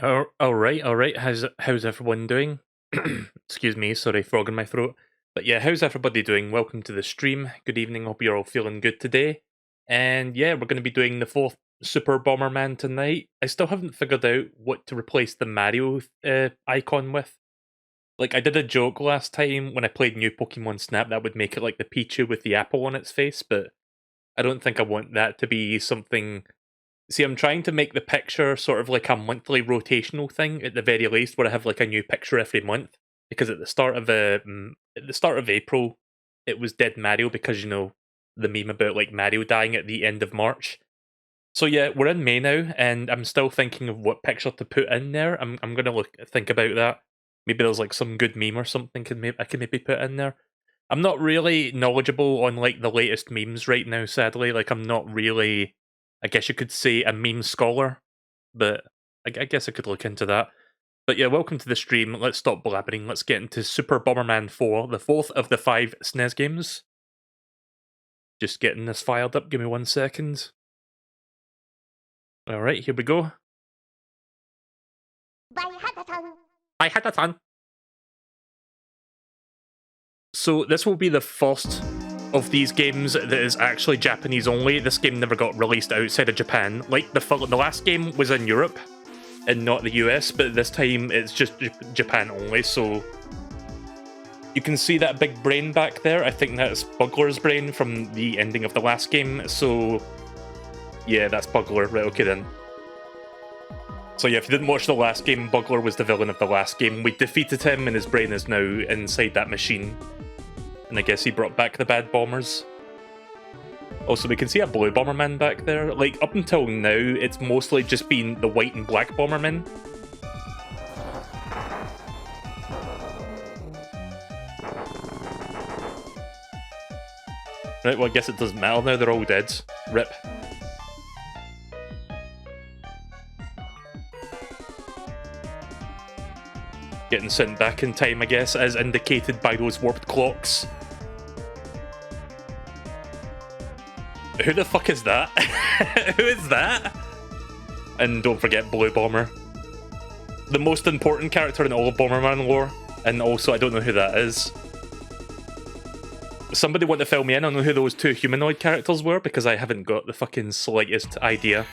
All right. How's everyone doing? Excuse me, sorry, frog in my throat. But yeah, how's everybody doing? Welcome to the stream. Good evening. Hope you're all feeling good today. And yeah, we're going to be doing the fourth Super Bomberman tonight. I still haven't figured out what to replace the Mario icon with. Like, I did a joke last time when I played New Pokemon Snap that would make it like the Pichu with the apple on its face, but I don't think I want that to be something. See, I'm trying to make the picture sort of like a monthly rotational thing at the very least, where I have like a new picture every month. Because at the start of April, it was Dead Mario because the meme about like Mario dying at the end of March. So yeah, we're in May now, and I'm still thinking of what picture to put in there. I'm gonna think about that. Maybe there's like some good meme or something I can maybe put in there. I'm not really knowledgeable on like the latest memes right now, sadly. Like I'm not really, I guess you could say, a meme scholar, but I guess I could look into that. But yeah, welcome to the stream. Let's stop blabbering. Let's get into Super Bomberman 4, the fourth of the 5 SNES games. Just getting this fired up. Give me 1 second. All right, here we go. I had a ton. So this will be the first of these games that is actually Japanese only. This game never got released outside of Japan. Like the last game was in Europe and not the US, but this time it's just Japan only. So you can see that big brain back there. I think that's Buglar's brain from the ending of the last game. So yeah, that's Buglar. Right, okay then. So yeah, if you didn't watch the last game, Buglar was the villain of the last game. We defeated him and his brain is now inside that machine. And I guess he brought back the bad bombers. Also, we can see a blue Bomberman back there. Like, up until now, it's mostly just been the white and black Bomberman. Right, well, I guess it doesn't matter now, they're all dead. RIP. Getting sent back in time, I guess, as indicated by those warped clocks. Who the fuck is that? Who is that? And don't forget Blue Bomber. The most important character in all of Bomberman lore. And also, I don't know who that is. Somebody want to fill me in on who those two humanoid characters were, because I haven't got the fucking slightest idea.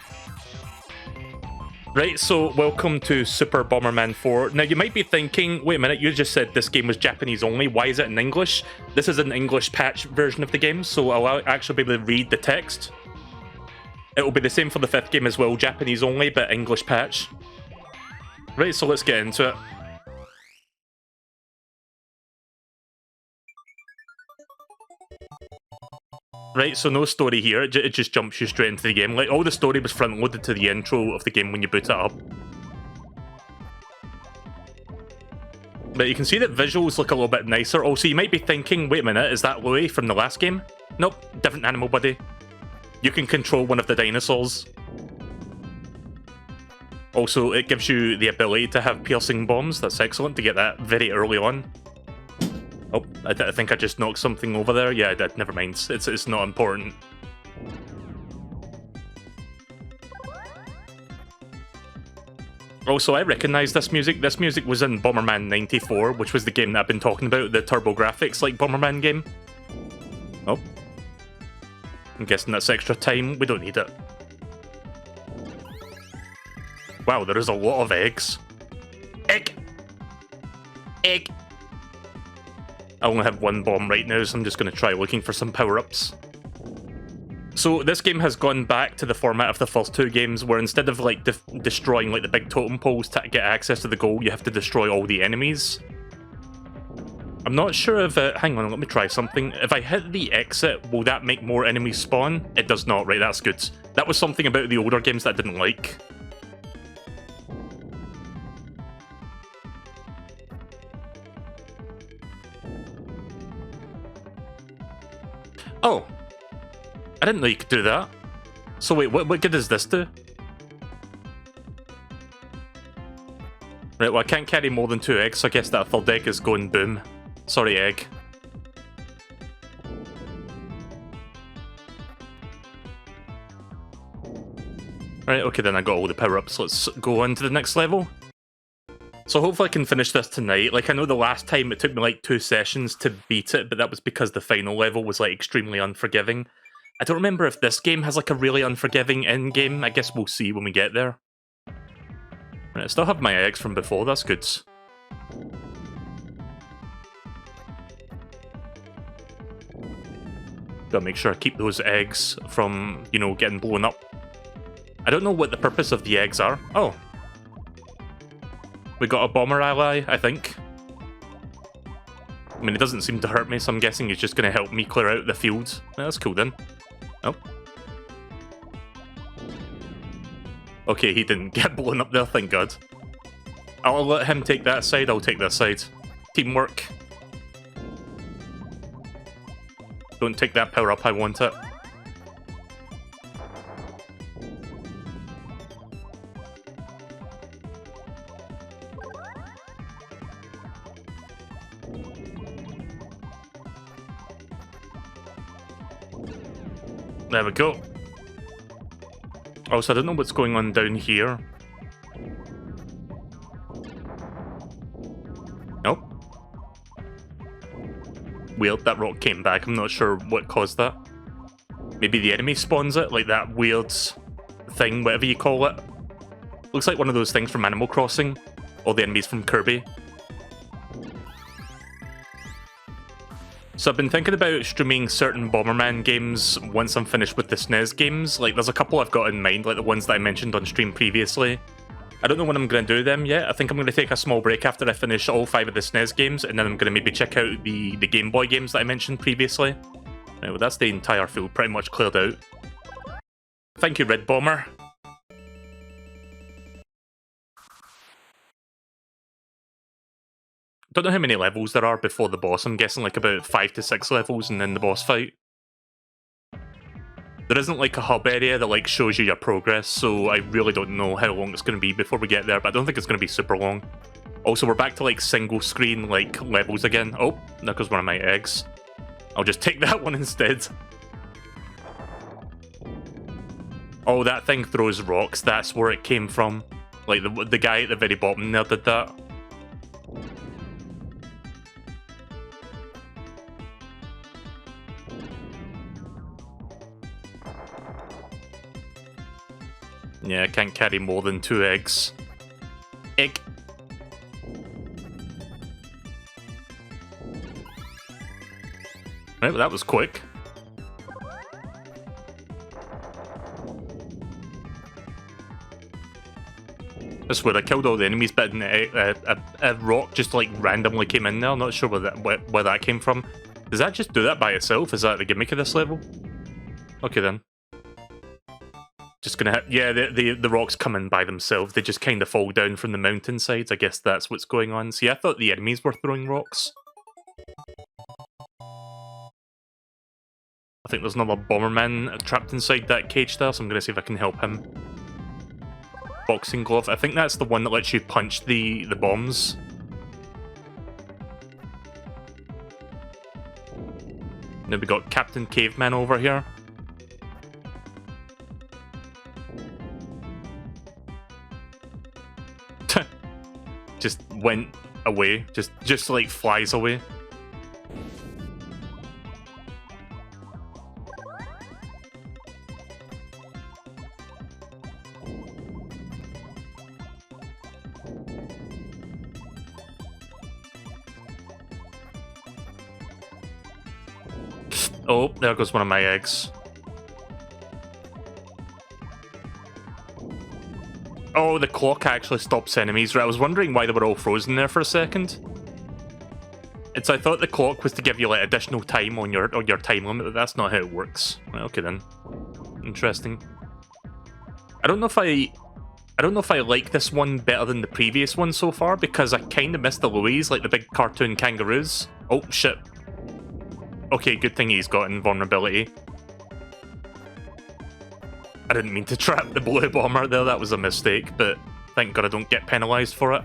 Right, so welcome to Super Bomberman 4. Now, you might be thinking, wait a minute, you just said this game was Japanese only. Why is it in English? This is an English patch version of the game, so I'll actually be able to read the text. It will be the same for the 5th game as well, Japanese only, but English patch. Right, so let's get into it. Right, so no story here, it just jumps you straight into the game. Like, all the story was front-loaded to the intro of the game when you boot it up. But you can see that visuals look a little bit nicer. Also, you might be thinking, wait a minute, is that Louie from the last game? Nope, different animal buddy. You can control one of the dinosaurs. Also, it gives you the ability to have piercing bombs. That's excellent to get that very early on. Oh, I think I just knocked something over there. Yeah, I did. Never mind. It's not important. Also, I recognise this music. This music was in Bomberman 94, which was the game that I've been talking about, the turbo graphics like Bomberman game. Oh. I'm guessing that's extra time. We don't need it. Wow, there is a lot of eggs. Egg! Egg! I only have one bomb right now, so I'm just going to try looking for some power-ups. So this game has gone back to the format of the first two games, where instead of like destroying like the big totem poles to get access to the goal, you have to destroy all the enemies. I'm not sure if... hang on, let me try something. If I hit the exit, will that make more enemies spawn? It does not, right, that's good. That was something about the older games that I didn't like. Oh, I didn't know you could do that. So wait, what good does this do? Right, well I can't carry more than 2 eggs, so I guess that third egg is going boom. Sorry, egg. Right, okay then, I got all the power-ups. Let's go on to the next level. So hopefully I can finish this tonight. Like, I know the last time it took me like 2 sessions to beat it, but that was because the final level was like extremely unforgiving. I don't remember if this game has like a really unforgiving end game. I guess we'll see when we get there. Right, I still have my eggs from before, that's good. Gotta make sure I keep those eggs from, you know, getting blown up. I don't know what the purpose of the eggs are. Oh. We got a bomber ally, I think. I mean, it doesn't seem to hurt me, so I'm guessing he's just going to help me clear out the field. Yeah, that's cool then. Oh. Okay, he didn't get blown up there, thank God. I'll let him take that side, I'll take this side. Teamwork. Don't take that power up, I want it. There we go. Also, I don't know what's going on down here. Nope. Weird, that rock came back. I'm not sure what caused that. Maybe the enemy spawns it, like that weird thing, whatever you call it. Looks like one of those things from Animal Crossing. All the enemies from Kirby. So I've been thinking about streaming certain Bomberman games once I'm finished with the SNES games. Like, there's a couple I've got in mind, like the ones that I mentioned on stream previously. I don't know when I'm going to do them yet. I think I'm going to take a small break after I finish all 5 of the SNES games, and then I'm going to maybe check out the Game Boy games that I mentioned previously. Right, well, that's the entire field pretty much cleared out. Thank you, Red Bomber. Don't know how many levels there are before the boss. I'm guessing like about 5 to 6 levels and then the boss fight. There isn't like a hub area that like shows you your progress, so I really don't know how long it's going to be before we get there, but I don't think it's going to be super long. Also, we're back to like single screen like levels again. Oh, there goes one of my eggs. I'll just take that one instead. Oh, that thing throws rocks. That's where it came from. Like the guy at the very bottom there did that. Yeah, I can't carry more than 2 eggs. Egg. Right, well, that was quick. I swear I killed all the enemies, but a rock just like randomly came in there. I'm not sure where that came from. Does that just do that by itself? Is that the gimmick of this level? Okay then. Just gonna have, yeah, the rocks come in by themselves. They just kind of fall down from the mountainsides. I guess that's what's going on. See, I thought the enemies were throwing rocks. I think there's another Bomberman trapped inside that cage there, so I'm gonna see if I can help him. Boxing glove. I think that's the one that lets you punch the bombs. Now we got Captain Caveman over here. Just went away. Just like flies away. Oh, there goes one of my eggs. Oh, the clock actually stops enemies. Right, I was wondering why they were all frozen there for a second. I thought the clock was to give you like additional time on your time limit, but that's not how it works. Right, okay then. Interesting. I don't know if I like this one better than the previous one so far, because I kind of missed the Louise, like the big cartoon kangaroos. Oh shit. Okay, good thing he's got invulnerability. I didn't mean to trap the blue bomber there, that was a mistake, but thank God I don't get penalised for it.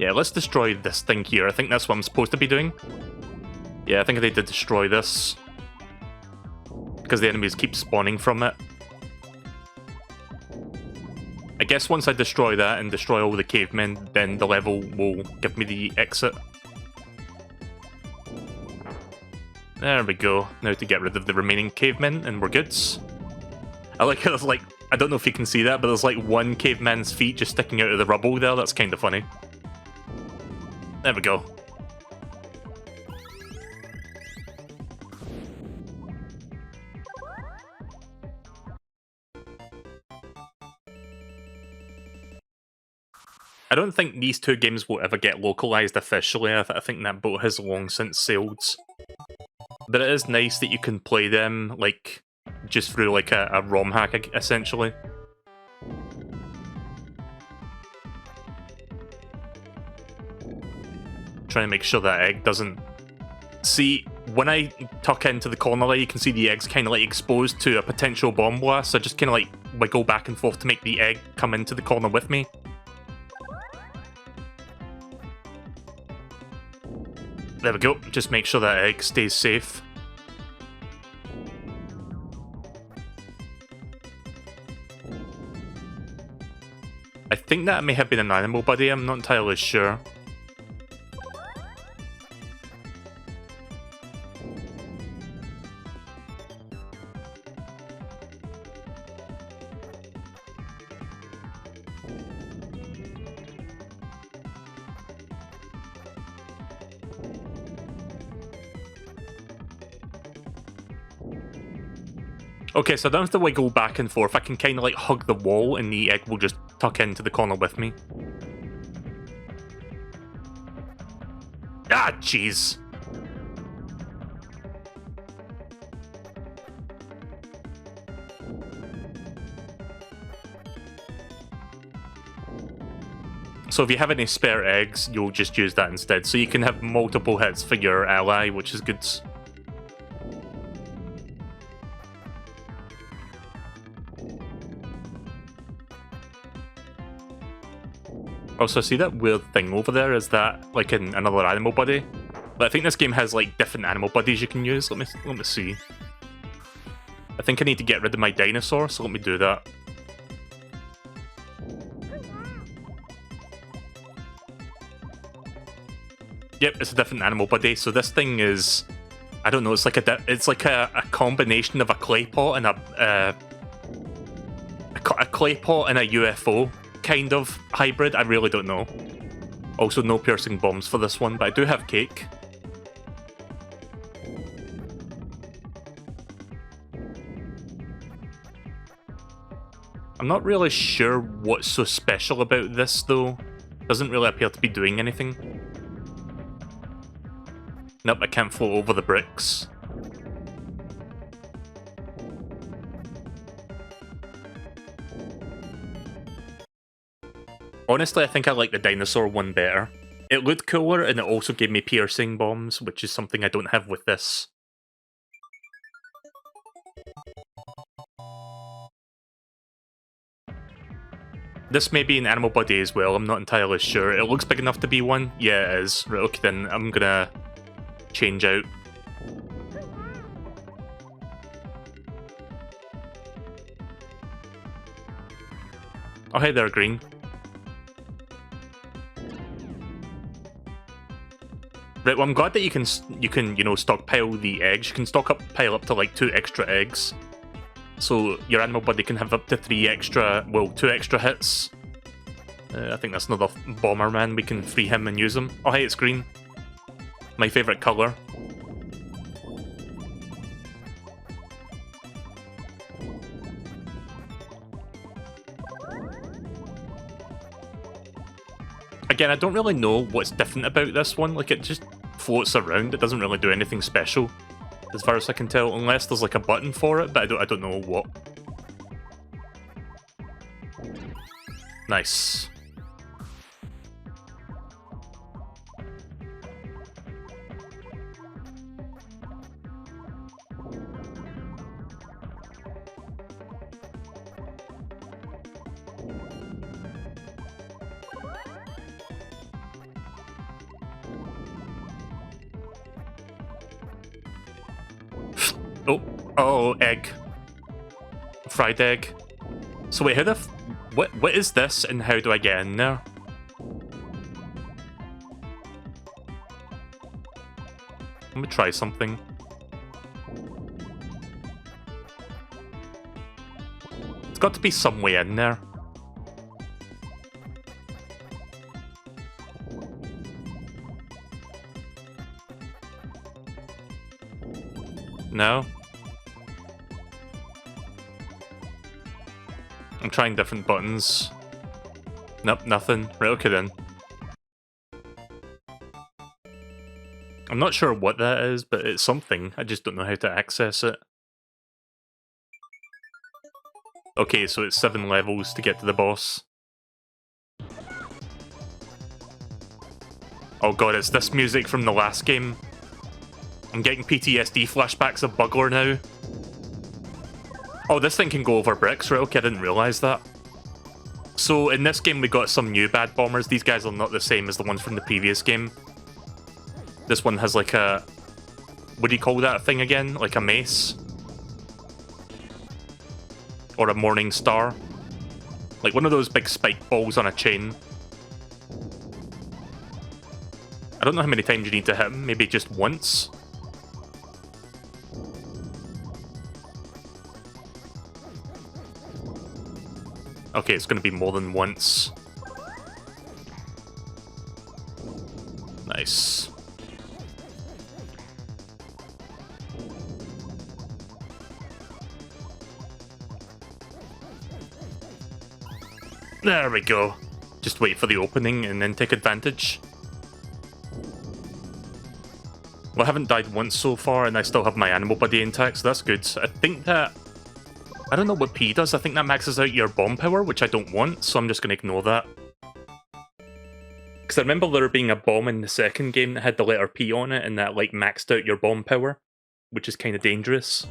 Yeah, let's destroy this thing here. I think that's what I'm supposed to be doing. Yeah, I think I need to destroy this. Because the enemies keep spawning from it. I guess once I destroy that and destroy all the cavemen, then the level will give me the exit. There we go. Now to get rid of the remaining cavemen, and we're good. I like how there's like, I don't know if you can see that, but there's like one caveman's feet just sticking out of the rubble there. That's kind of funny. There we go. I don't think these two games will ever get localized officially. I think that boat has long since sailed. But it is nice that you can play them, like, just through, like, a ROM hack, essentially. Trying to make sure that egg doesn't... See, when I tuck into the corner there, you can see the egg's kind of, like, exposed to a potential bomb blast, so I just kind of, like, wiggle back and forth to make the egg come into the corner with me. There we go, just make sure that egg stays safe. I think that may have been an animal buddy, I'm not entirely sure. Okay, so I don't have to wiggle back and forth. I can kind of like hug the wall and the egg will just tuck into the corner with me. Ah, jeez. So if you have any spare eggs, you'll just use that instead. So you can have multiple hits for your ally, which is good. Also, see that weird thing over there? Is that like another animal buddy? But I think this game has like different animal buddies you can use. Let me see. I think I need to get rid of my dinosaur, so let me do that. Yep, it's a different animal buddy. So this thing is, I don't know. It's like a combination of a clay pot and a clay pot and a UFO. Kind of hybrid, I really don't know. Also, no piercing bombs for this one, but I do have cake. I'm not really sure what's so special about this, though. Doesn't really appear to be doing anything. Nope, I can't float over the bricks. Honestly, I think I like the dinosaur one better. It looked cooler, and it also gave me piercing bombs, which is something I don't have with this. This may be an animal buddy as well, I'm not entirely sure. It looks big enough to be one. Yeah, it is. Right, okay, then I'm gonna change out. Oh, hey there, Green. Right, well, I'm glad that you can you know, stockpile the eggs. You can pile up to like 2 extra eggs. So your animal buddy can have up to 2 extra hits. I think that's another Bomberman. We can free him and use him. Oh, hey, it's green. My favourite colour. Again, I don't really know what's different about this one. Like, it just floats around. It doesn't really do anything special, as far as I can tell, unless there's like a button for it, but I don't know what. Nice. Oh, egg. Fried egg. So wait, how the what is this and how do I get in there? Let me try something. It's got to be some way in there. No? I'm trying different buttons. Nope, nothing. Right, okay then. I'm not sure what that is, but it's something. I just don't know how to access it. Okay, so it's 7 levels to get to the boss. Oh god, it's this music from the last game. I'm getting PTSD flashbacks of Buglar now. Oh, this thing can go over bricks, right? Okay, I didn't realise that. So, in this game we got some new bad bombers. These guys are not the same as the ones from the previous game. This one has like a... what do you call that thing again? Like a mace? Or a morning star? Like one of those big spike balls on a chain. I don't know how many times you need to hit him. Maybe just once? Okay, it's going to be more than once. Nice. There we go. Just wait for the opening and then take advantage. Well, I haven't died once so far and I still have my animal buddy intact, so that's good. I think that... I don't know what P does. I think that maxes out your bomb power, which I don't want, so I'm just going to ignore that. Because I remember there being a bomb in the second game that had the letter P on it, and that like maxed out your bomb power, which is kind of dangerous.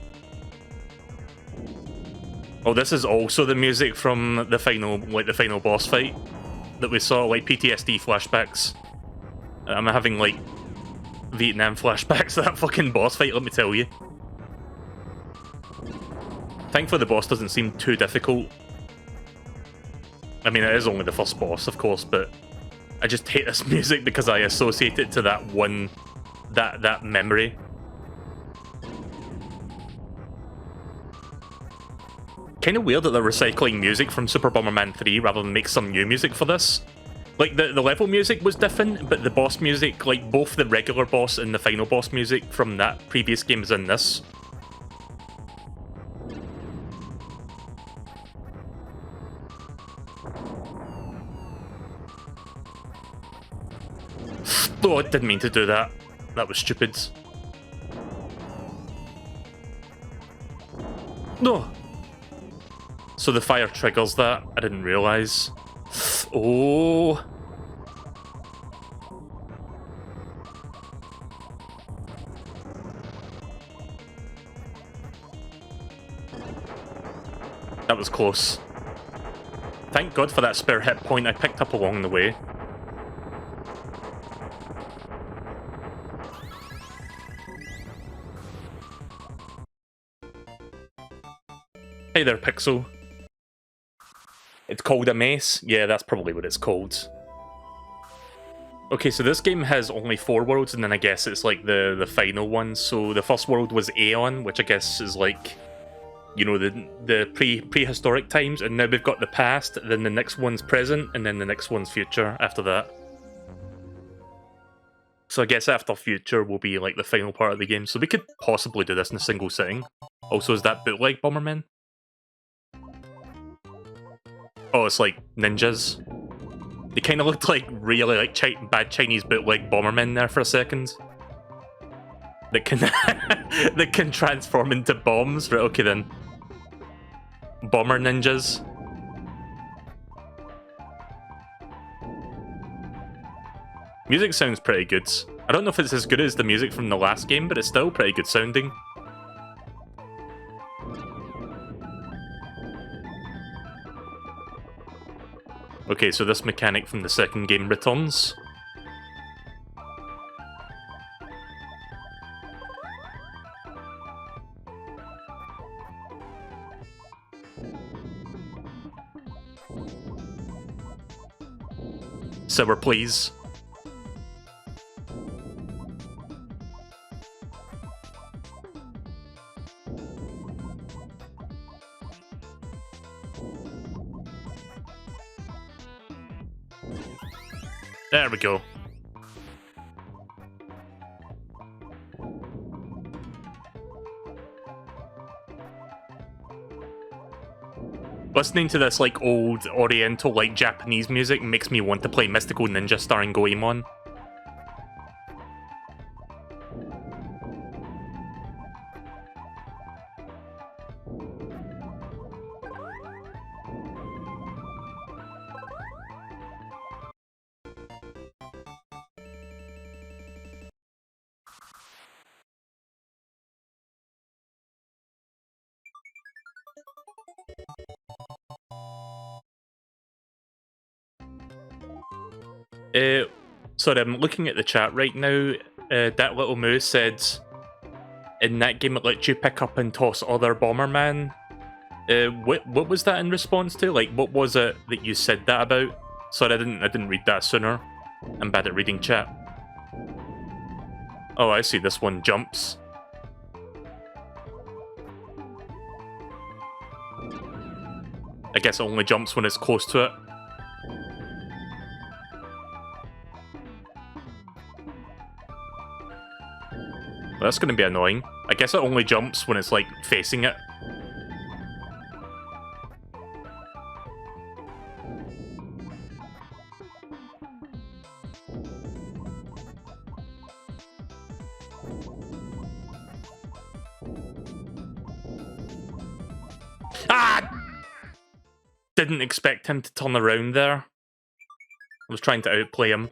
Oh, this is also the music from the final, like the final boss fight that we saw, like PTSD flashbacks. I'm having like Vietnam flashbacks to that fucking boss fight, let me tell you. Thankfully the boss doesn't seem too difficult. I mean, it is only the first boss, of course, but I just hate this music because I associate it to that one, that memory. Kind of weird that they're recycling music from Super Bomberman 3 rather than make some new music for this. Like, the level music was different, but the boss music, like both the regular boss and the final boss music from that previous game is in this. Oh, I didn't mean to do that. That was stupid. No! So the fire triggers that. I didn't realise. Oh! That was close. Thank God for that spare hit point I picked up along the way. Hey there, Pixel. It's called a mace? Yeah, that's probably what it's called. Okay, so this game has only 4 worlds, and then I guess it's like the final one. So the first world was Aeon, which I guess is like, you know, the prehistoric times, and now we've got the past, then the next one's present, and then the next one's future after that. So I guess after future will be like the final part of the game, so we could possibly do this in a single sitting. Also, is that bootleg Bomberman? Oh, it's like ninjas. They kind of looked like really like bad Chinese bootleg Bombermen there for a second. That can that can transform into bombs. Right, okay then. Bomber ninjas. Music sounds pretty good. I don't know if it's as good as the music from the last game, but it's still pretty good sounding. Okay, so this mechanic from the second game returns. Sour please. There we go. Listening to this like old oriental like Japanese music makes me want to play Mystical Ninja starring Goemon. Sorry, I'm looking at the chat right now. That little moose said, in that game it lets you pick up and toss other Bomberman. What was that in response to? Like, what was it that you said that about? Sorry, I didn't read that sooner. I'm bad at reading chat. Oh, I see. This one jumps. I guess it only jumps when it's close to it. Well, that's going to be annoying. I guess it only jumps when it's, like, facing it. Ah! Didn't expect him to turn around there. I was trying to outplay him.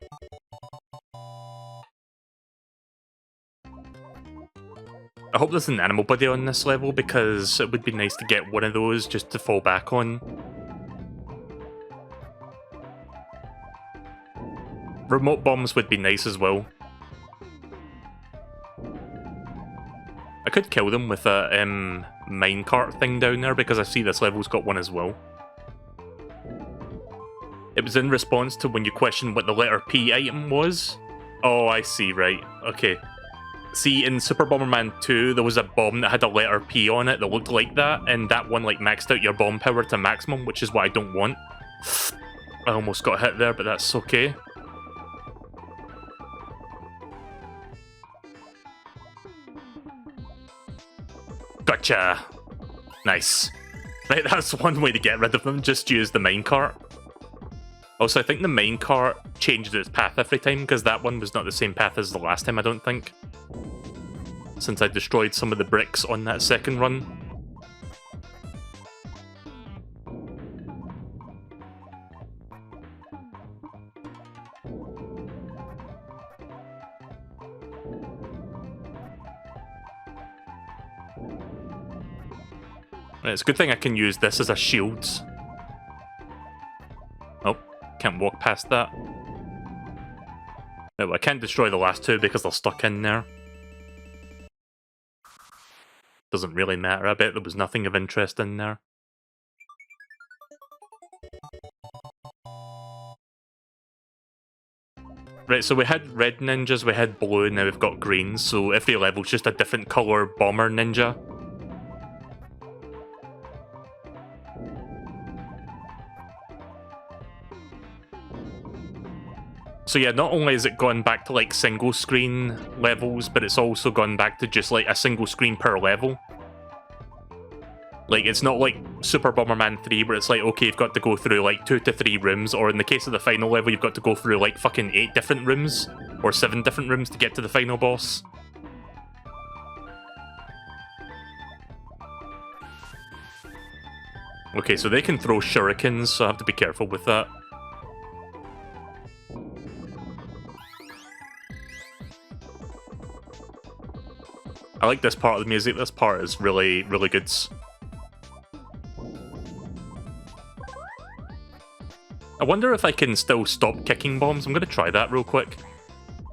I hope there's an animal buddy on this level, because it would be nice to get one of those just to fall back on. Remote bombs would be nice as well. I could kill them with a minecart thing down there, because I see this level's got one as well. It was in response to when you questioned what the letter P item was. Oh, I see, right. Okay. See, in Super Bomberman 2, there was a bomb that had a letter P on it that looked like that, and that one, like, maxed out your bomb power to maximum, which is what I don't want. I almost got hit there, but that's okay. Gotcha! Nice. Right, that's one way to get rid of them, just use the minecart. Also, I think the minecart changes its path every time, because that one was not the same path as the last time, I don't think. Since I destroyed some of the bricks on that second run. Right, it's a good thing I can use this as a shield. Oh, can't walk past that. No, I can't destroy the last two because they're stuck in there. Doesn't really matter, I bet there was nothing of interest in there. Right, so we had red ninjas, we had blue, now we've got green, so every level's just a different colour bomber ninja. So yeah, not only is it gone back to like single screen levels, but it's also gone back to just like a single screen per level. Like, it's not like Super Bomberman 3 where it's like, okay, you've got to go through like 2 to 3 rooms, or in the case of the final level, you've got to go through like fucking 8 different rooms, or 7 different rooms to get to the final boss. Okay, so they can throw shurikens, so I have to be careful with that. I like this part of the music. This part is really, really good. I wonder if I can still stop kicking bombs. I'm going to try that real quick.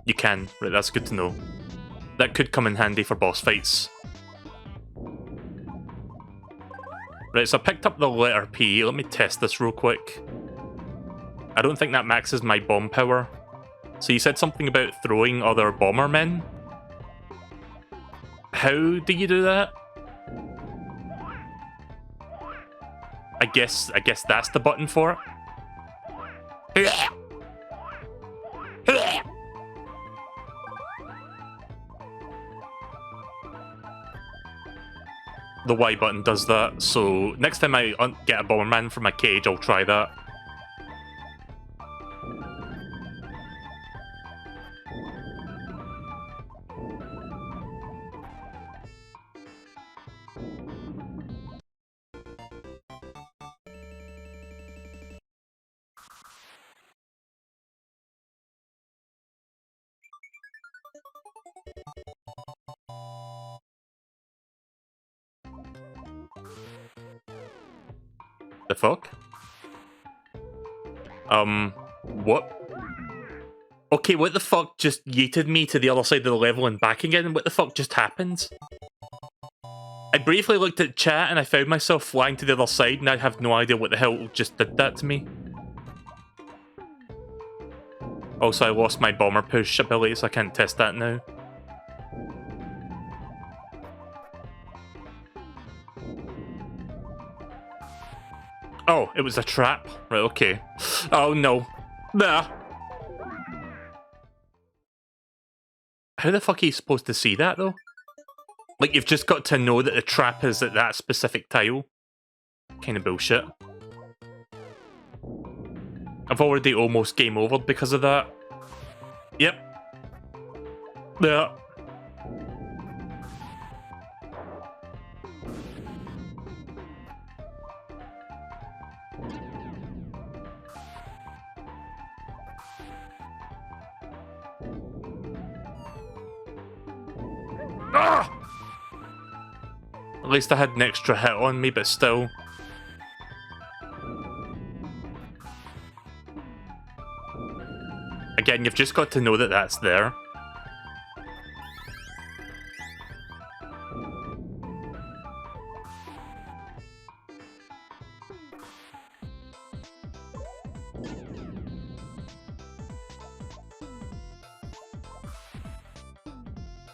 You can. Right, that's good to know. That could come in handy for boss fights. Right, so I picked up the letter P. Let me test this real quick. I don't think that maxes my bomb power. So you said something about throwing other Bombermen? How do you do that? I guess that's the button for it. The Y button does that, so next time I get a Bomberman from my cage, I'll try that. The fuck? What? Okay, what the fuck just yeeted me to the other side of the level and back again? What the fuck just happened? I briefly looked at chat and I found myself flying to the other side and I have no idea what the hell just did that to me. Also, I lost my bomber push ability, so I can't test that now. Oh, it was a trap. Right, okay. Oh no. Nah. How the fuck are you supposed to see that, though? Like, you've just got to know that the trap is at that specific tile. Kind of bullshit. I've already almost game overed because of that. Yep. Yeah. Ah! At least I had an extra hit on me, but still. Again, you've just got to know that that's there.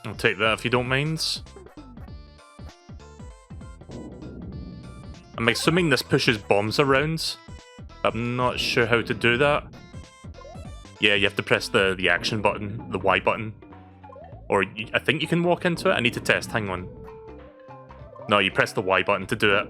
I'll take that if you don't mind. I'm assuming this pushes bombs around. I'm not sure how to do that. Yeah, you have to press the action button, the Y button. Or I think you can walk into it. I need to test, hang on. No, you press the Y button to do it.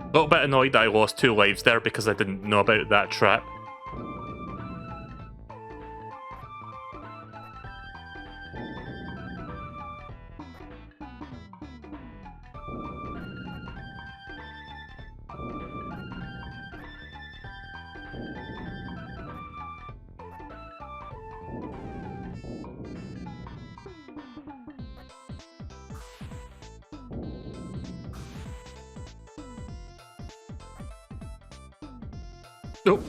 A little bit annoyed that I lost 2 lives there because I didn't know about that trap. Nope.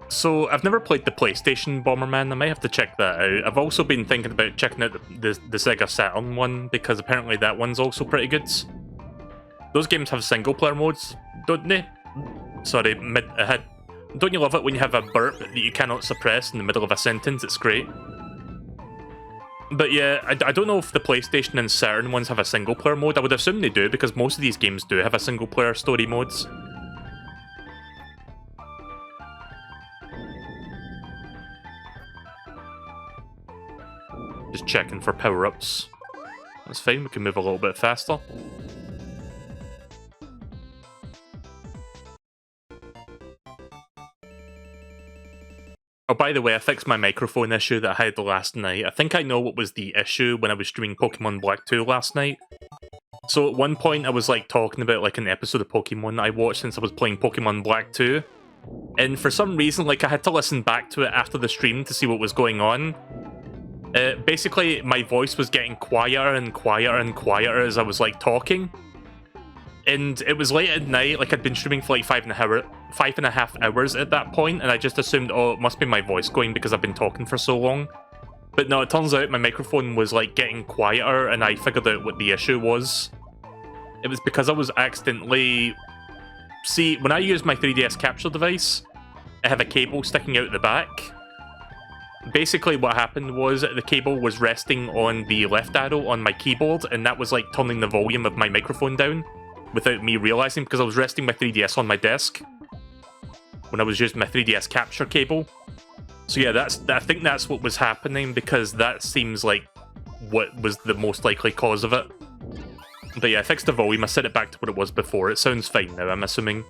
So, I've never played the PlayStation Bomberman, I might have to check that out. I've also been thinking about checking out the Sega Saturn one, because apparently that one's also pretty good. Those games have single-player modes, don't they? Sorry, mid-ahead. Don't you love it when you have a burp that you cannot suppress in the middle of a sentence? It's great. But yeah, I don't know if the PlayStation and Saturn ones have a single-player mode. I would assume they do, because most of these games do have a single-player story modes. Just checking for power-ups. That's fine, we can move a little bit faster. Oh, by the way, I fixed my microphone issue that I had last night. I think I know what was the issue when I was streaming Pokemon Black 2 last night. So at one point I was like talking about like an episode of Pokemon that I watched since I was playing Pokemon Black 2. And for some reason, like, I had to listen back to it after the stream to see what was going on. Basically, my voice was getting quieter and quieter and quieter as I was, like, talking. And it was late at night, like, I'd been streaming for, like, 5.5 hours at that point, and I just assumed, oh, it must be my voice going because I've been talking for so long. But no, it turns out my microphone was, like, getting quieter, and I figured out what the issue was. It was because I was accidentally... See, when I use my 3DS capture device, I have a cable sticking out the back. Basically what happened was the cable was resting on the left arrow on my keyboard, and that was like turning the volume of my microphone down without me realizing, because I was resting my 3DS on my desk when I was using my 3DS capture cable. So yeah, I think that's what was happening, because that seems like what was the most likely cause of it. But yeah, I fixed the volume, I set it back to what it was before. It sounds fine now, I'm assuming.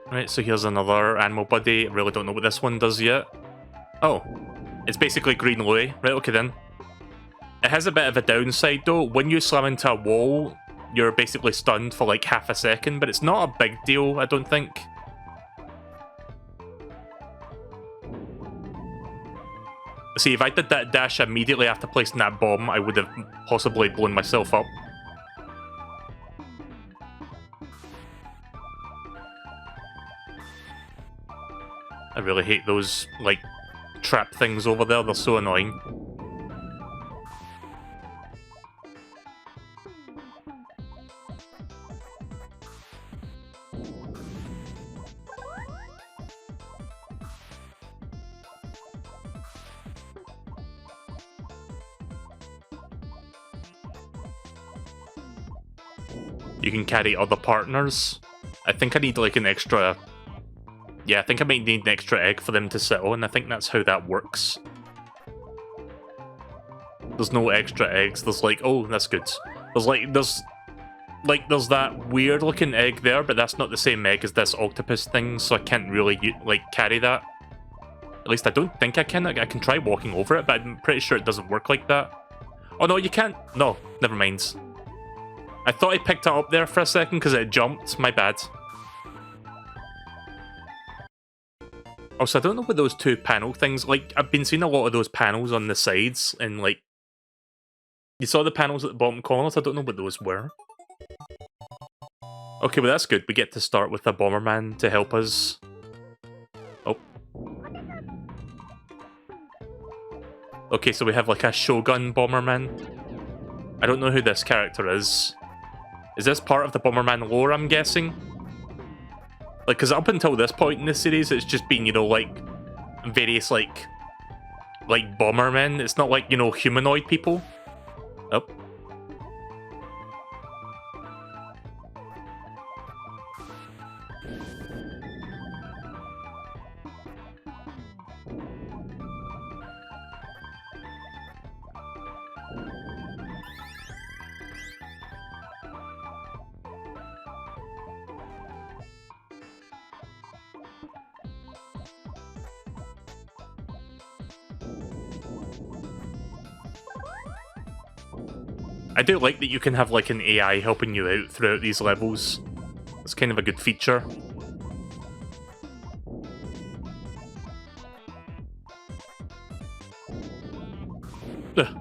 Right, so here's another animal buddy. I really don't know what this one does yet. Oh, it's basically Green Louie. Right, okay then. It has a bit of a downside though. When you slam into a wall, you're basically stunned for like half a second, but it's not a big deal, I don't think. See, if I did that dash immediately after placing that bomb, I would have possibly blown myself up. I really hate those, like, trap things over there. They're so annoying. You can carry other partners. I think I need, like, an extra... Yeah, I think I might need an extra egg for them to sit on. I think that's how that works. There's no extra eggs. There's like, oh, that's good. There's that weird looking egg there, but that's not the same egg as this octopus thing, so I can't really, like, carry that. At least I don't think I can. I can try walking over it, but I'm pretty sure it doesn't work like that. Oh no, you can't. No, never mind. I thought I picked it up there for a second because it jumped. My bad. Also, I don't know what those two panel things, like, I've been seeing a lot of those panels on the sides, and, like, you saw the panels at the bottom corners, I don't know what those were. Okay, well that's good, we get to start with a Bomberman to help us. Oh. Okay, so we have, like, a Shogun Bomberman. I don't know who this character is. Is this part of the Bomberman lore, I'm guessing? Like, because up until this point in the series, it's just been, you know, like, various, like Bombermen. It's not like, you know, humanoid people. Oh. I do like that you can have, like, an AI helping you out throughout these levels. It's kind of a good feature. Ugh.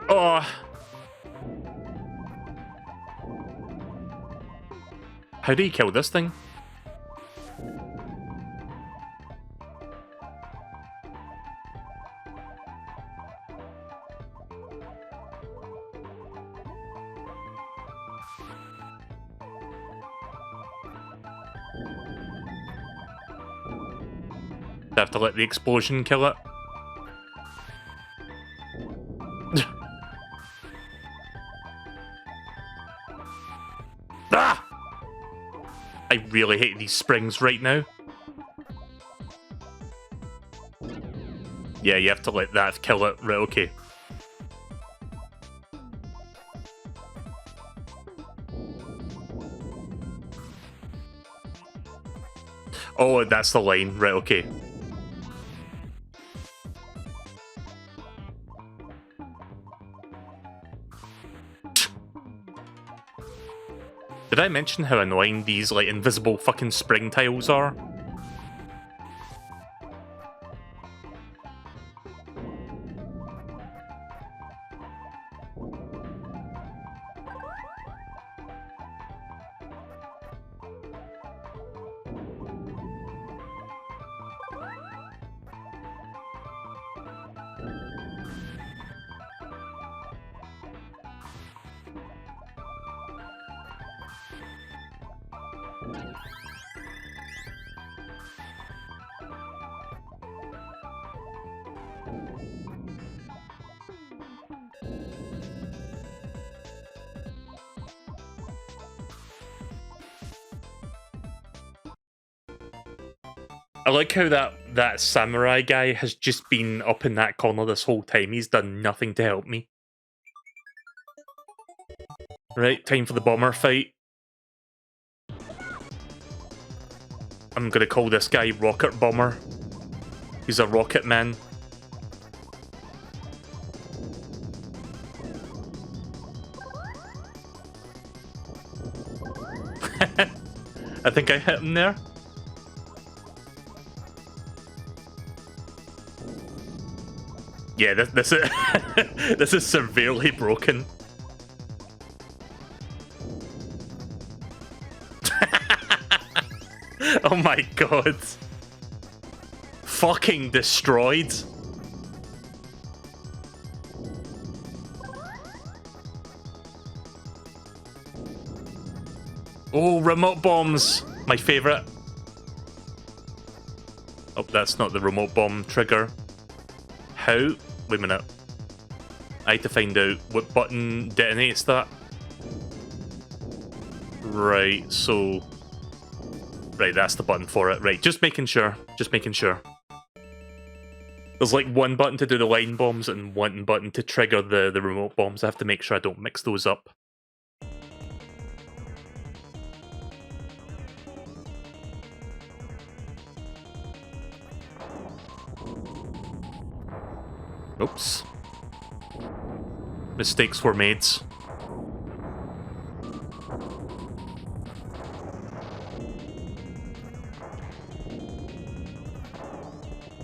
Oh! How do you kill this thing? I have to let the explosion kill it. Ah! I really hate these springs right now. Yeah, you have to let that kill it. Right, okay. Oh, that's the line. Right, okay. Did I mention how annoying these, like, invisible fucking spring tiles are? I like how that samurai guy has just been up in that corner this whole time. He's done nothing to help me. Right, time for the bomber fight. I'm gonna call this guy Rocket Bomber. He's a rocket man. I think I hit him there. Yeah, this is this is severely broken. Oh my god. Fucking destroyed. Oh, remote bombs. My favourite. Oh, that's not the remote bomb trigger. How? Wait a minute. I had to find out what button detonates that. Right, so... Right, that's the button for it. Right, just making sure. Just making sure. There's like one button to do the line bombs and one button to trigger the remote bombs. I have to make sure I don't mix those up. Oops. Mistakes were made.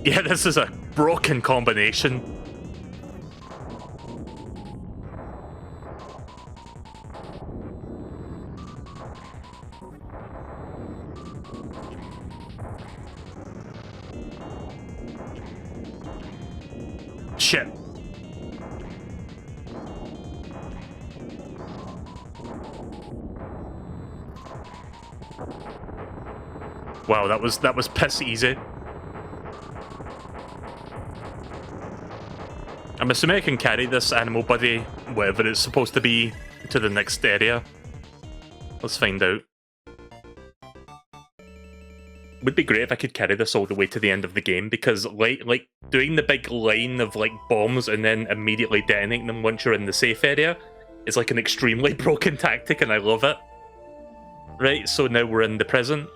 Yeah, this is a broken combination. Shit. Wow, that was piss easy. I'm assuming I can carry this animal buddy, whatever it's supposed to be, to the next area. Let's find out. Would be great if I could carry this all the way to the end of the game, because like doing the big line of like bombs and then immediately detonating them once you're in the safe area is like an extremely broken tactic, and I love it. Right, so now we're in the present.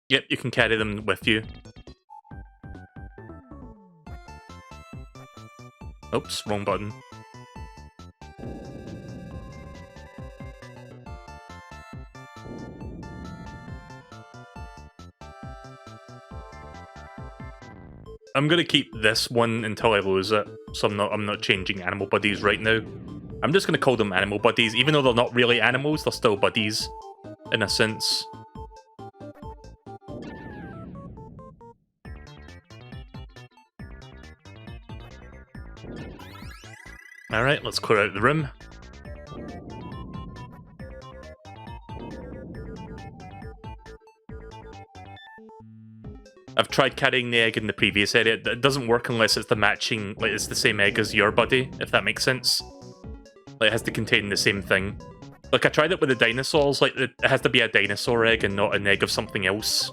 Yep, you can carry them with you. Oops, wrong button. I'm gonna keep this one until I lose it, so I'm not changing animal buddies right now. I'm just gonna call them animal buddies, even though they're not really animals, they're still buddies, in a sense. Alright, let's clear out the room. I've tried carrying the egg in the previous area. It doesn't work unless it's the matching, like it's the same egg as your buddy, if that makes sense. Like it has to contain the same thing. Like I tried it with the dinosaurs, like it has to be a dinosaur egg and not an egg of something else.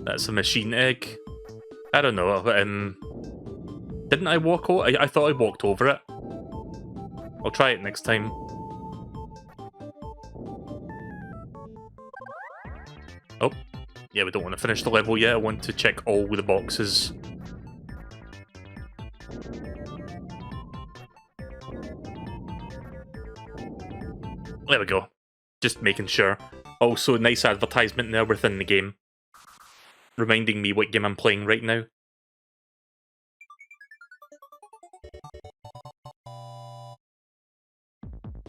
That's a machine egg. I don't know. Didn't I walk over? I thought I walked over it. I'll try it next time. Oh, yeah, we don't want to finish the level yet. I want to check all the boxes. There we go. Just making sure. Also, nice advertisement there within the game. Reminding me what game I'm playing right now.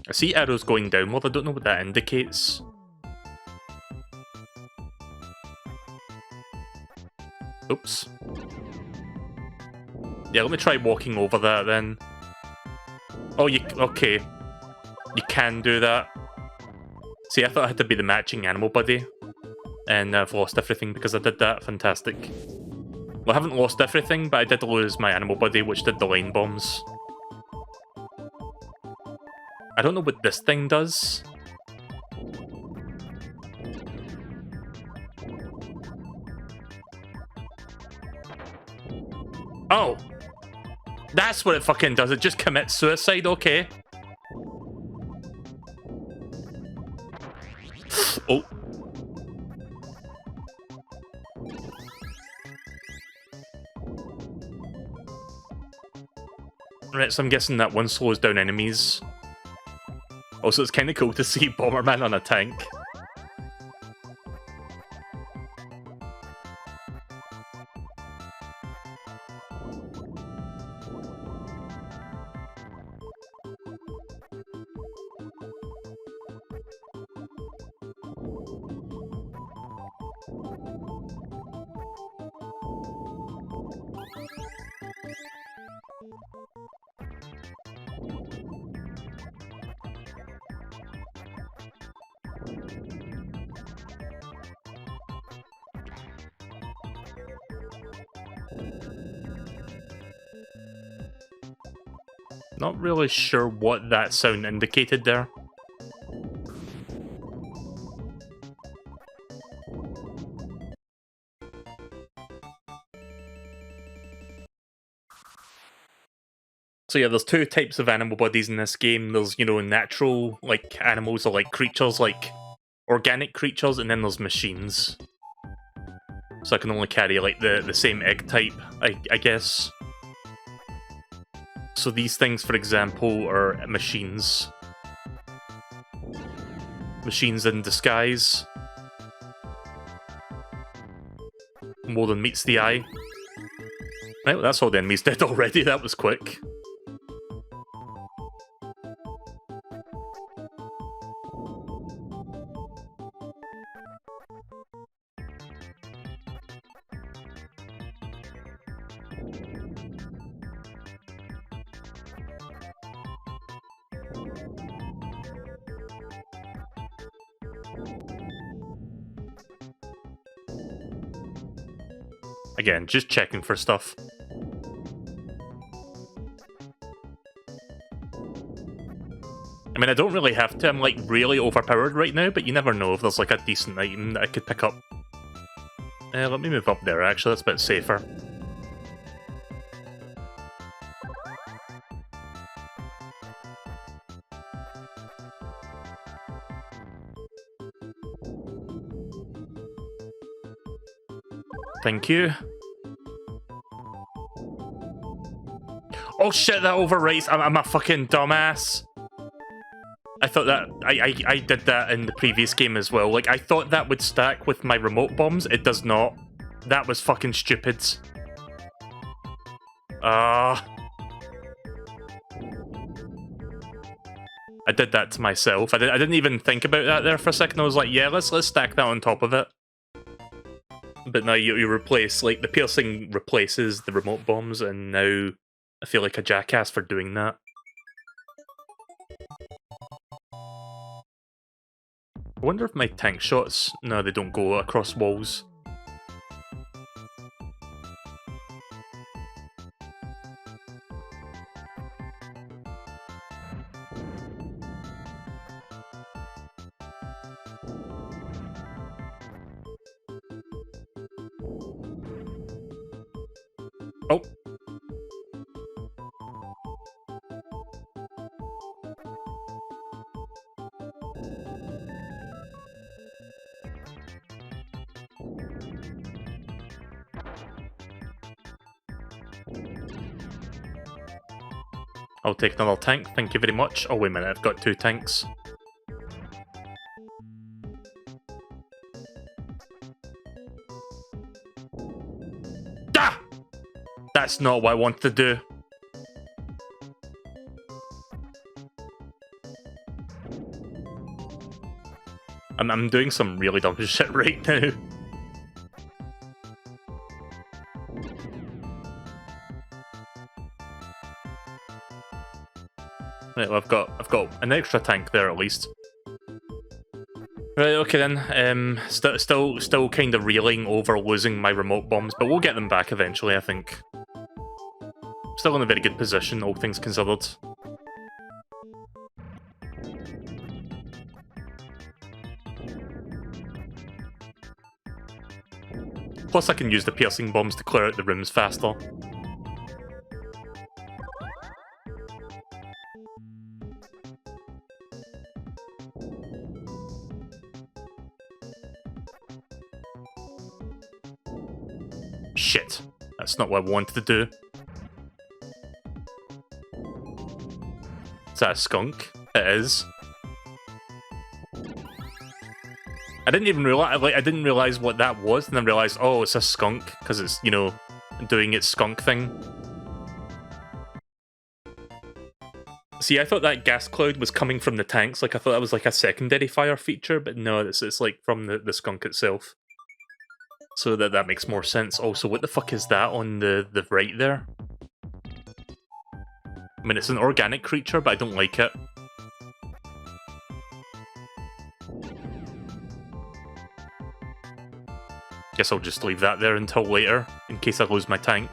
I see arrows going downward. I don't know what that indicates. Oops. Yeah, let me try walking over that then. Oh, okay. You can do that. See, I thought I had to be the matching animal buddy. And I've lost everything because I did that. Fantastic. Well, I haven't lost everything, but I did lose my animal buddy, which did the line bombs. I don't know what this thing does. Oh! That's what it fucking does. It just commits suicide, okay. Oh. Right, so I'm guessing that one slows down enemies. Also, it's kind of cool to see Bomberman on a tank. Not really sure what that sound indicated there. So yeah, there's two types of animal bodies in this game. There's, you know, natural, like, animals or, like, creatures, like, organic creatures, and then there's machines. So I can only carry, like, the same egg type, I guess. So these things, for example, are machines. Machines in disguise. More than meets the eye. Right, well, that's all the enemies dead already. That was quick. Again, just checking for stuff. I mean, I don't really have to. I'm, like, really overpowered right now, but you never know if there's, like, a decent item that I could pick up. Let me move up there, actually. That's a bit safer. Thank you. Oh shit, that overwrites. I'm a fucking dumbass. I thought that... I did that in the previous game as well. Like, I thought that would stack with my remote bombs. It does not. That was fucking stupid. I did that to myself. I didn't even think about that there for a second. I was like, yeah, let's stack that on top of it. But now you replace, like, the piercing replaces the remote bombs, and now I feel like a jackass for doing that. I wonder if my tank shots... No, they don't go across walls. Oh. I'll take another tank, thank you very much. Oh, wait a minute, I've got 2 tanks. Ah! That's not what I wanted to do. I'm doing some really dumb shit right now. Right, well, I've got an extra tank there at least. Right, okay then. Still kind of reeling over losing my remote bombs, but we'll get them back eventually, I think. Still in a very good position, all things considered. Plus, I can use the piercing bombs to clear out the rooms faster. Shit, that's not what I wanted to do. Is that a skunk? It is. I didn't even realize. Like, I didn't realize what that was, and then realized, oh, it's a skunk because it's, you know, doing its skunk thing. See, I thought that gas cloud was coming from the tanks. Like, I thought that was like a secondary fire feature, but no, it's like from the skunk itself. So that makes more sense. Also, what the fuck is that on the right there? I mean, it's an organic creature, but I don't like it. Guess I'll just leave that there until later, in case I lose my tank.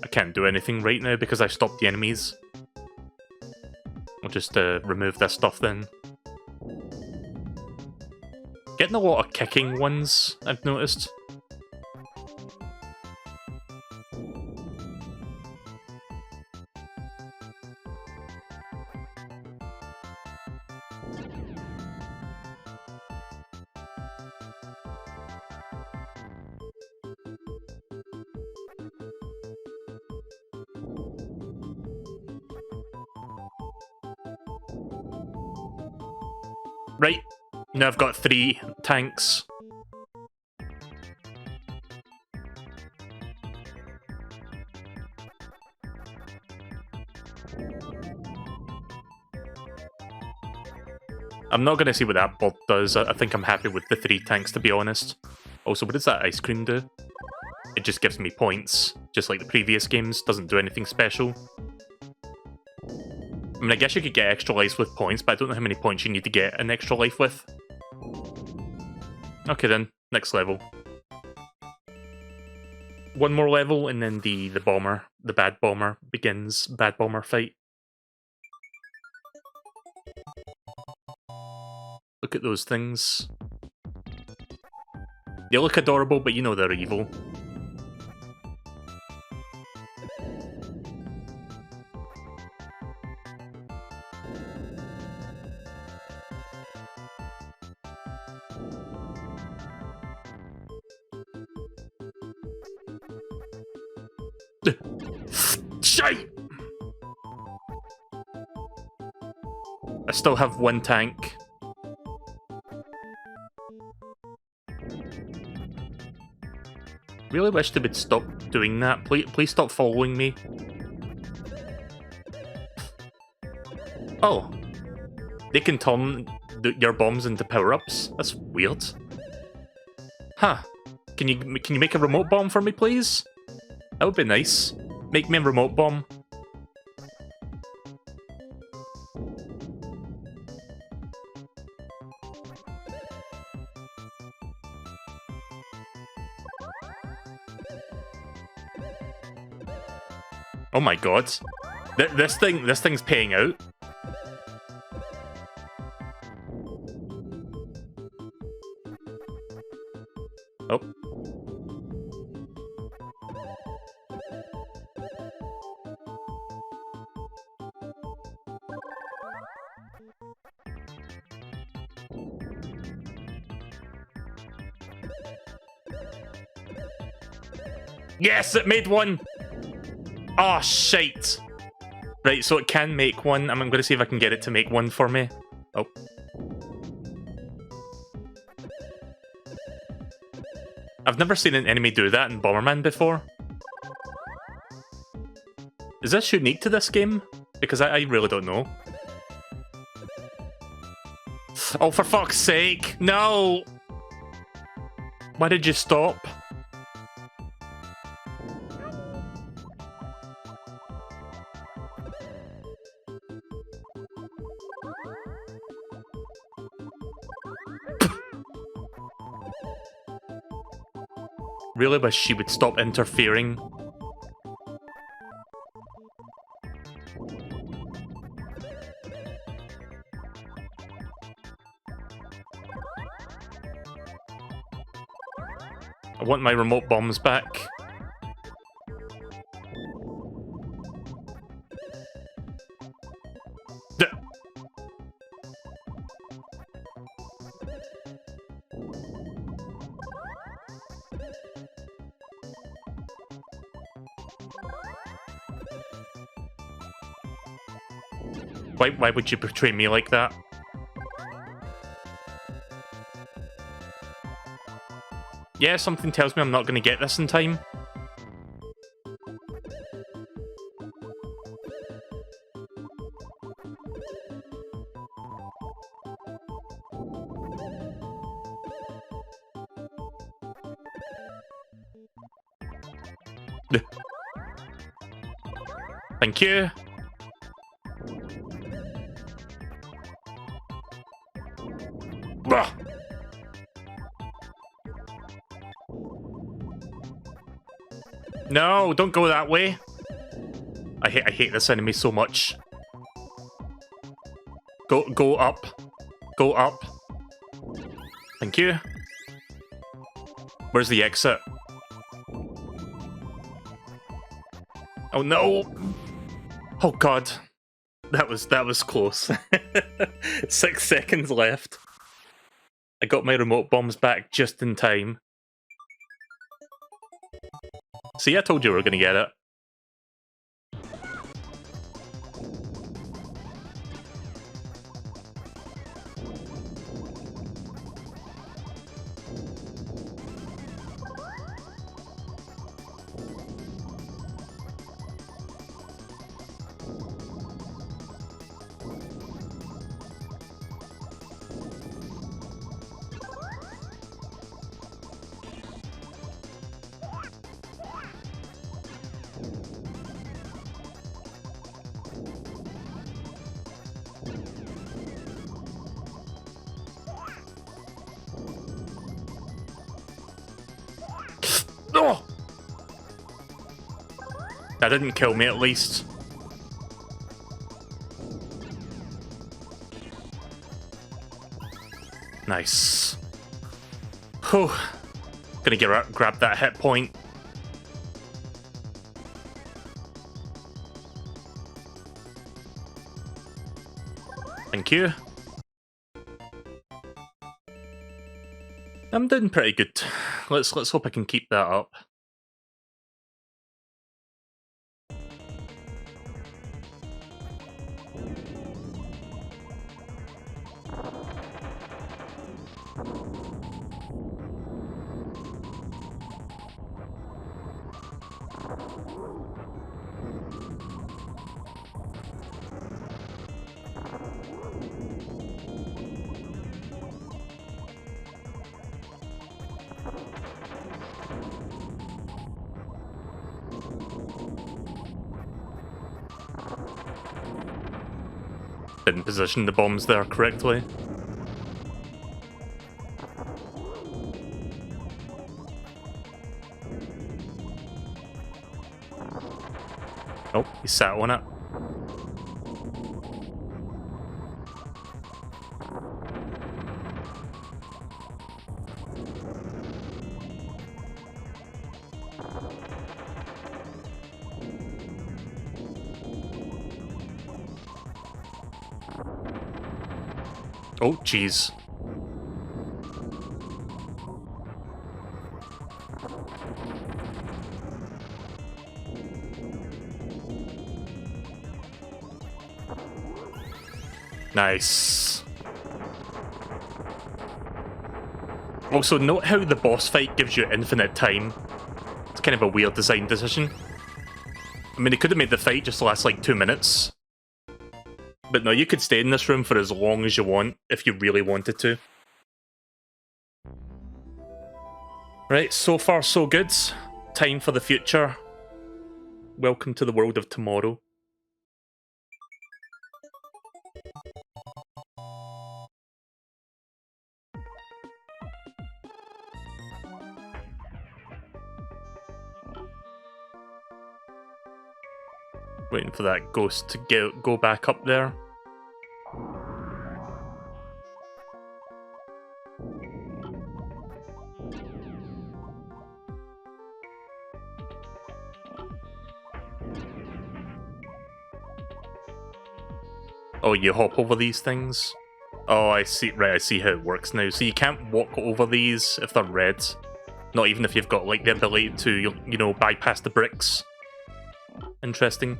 I can't do anything right now because I stopped the enemies. I'll just remove this stuff then. Getting a lot of kicking ones, I've noticed. Right, now I've got 3 tanks. I'm not going to see what that bird does. I think I'm happy with the 3 tanks, to be honest. Also, what does that ice cream do? It just gives me points, just like the previous games. Doesn't do anything special. I mean, I guess you could get extra life with points, but I don't know how many points you need to get an extra life with. Okay then, next level. One more level, and then the bomber, the bad bomber, begins. Bad bomber fight. Look at those things. They look adorable, but you know they're evil. Shite! I still have 1 tank. Really wish they would stop doing that. Please stop following me. Oh. They can turn your bombs into power-ups? That's weird. Huh. Can you make a remote bomb for me, please? That would be nice. Make me a remote bomb. Oh my god. This thing's paying out. Oh. Yes, it made one! Oh, shite. Right, so it can make one. I'm going to see if I can get it to make one for me. Oh. I've never seen an enemy do that in Bomberman before. Is this unique to this game? Because I really don't know. Oh, for fuck's sake! No! Why did you stop? Really wish she would stop interfering. I want my remote bombs back. Why would you betray me like that? Yeah, something tells me I'm not going to get this in time. Thank you. No, don't go that way. I hate this enemy so much. Go up. Go up. Thank you. Where's the exit? Oh no. Oh god. That was close. 6 seconds left. I got my remote bombs back just in time. See, I told you we were going to get it. Oh! That didn't kill me, at least. Nice. Whew. Gonna grab that hit point. Thank you. I'm doing pretty good. Let's hope I can keep that up. didn't position the bombs there correctly. Oh, he sat on it. Oh, jeez. Nice. Also, note how the boss fight gives you infinite time. It's kind of a weird design decision. I mean, they could have made the fight just last like 2 minutes. But no, you could stay in this room for as long as you want, if you really wanted to. Right, so far so good. Time for the future. Welcome to the world of tomorrow. Waiting for that ghost to go back up there. Oh, you hop over these things? Oh, I see. Right, I see how it works now. So you can't walk over these if they're red. Not even if you've got like the ability to, you know, bypass the bricks. Interesting.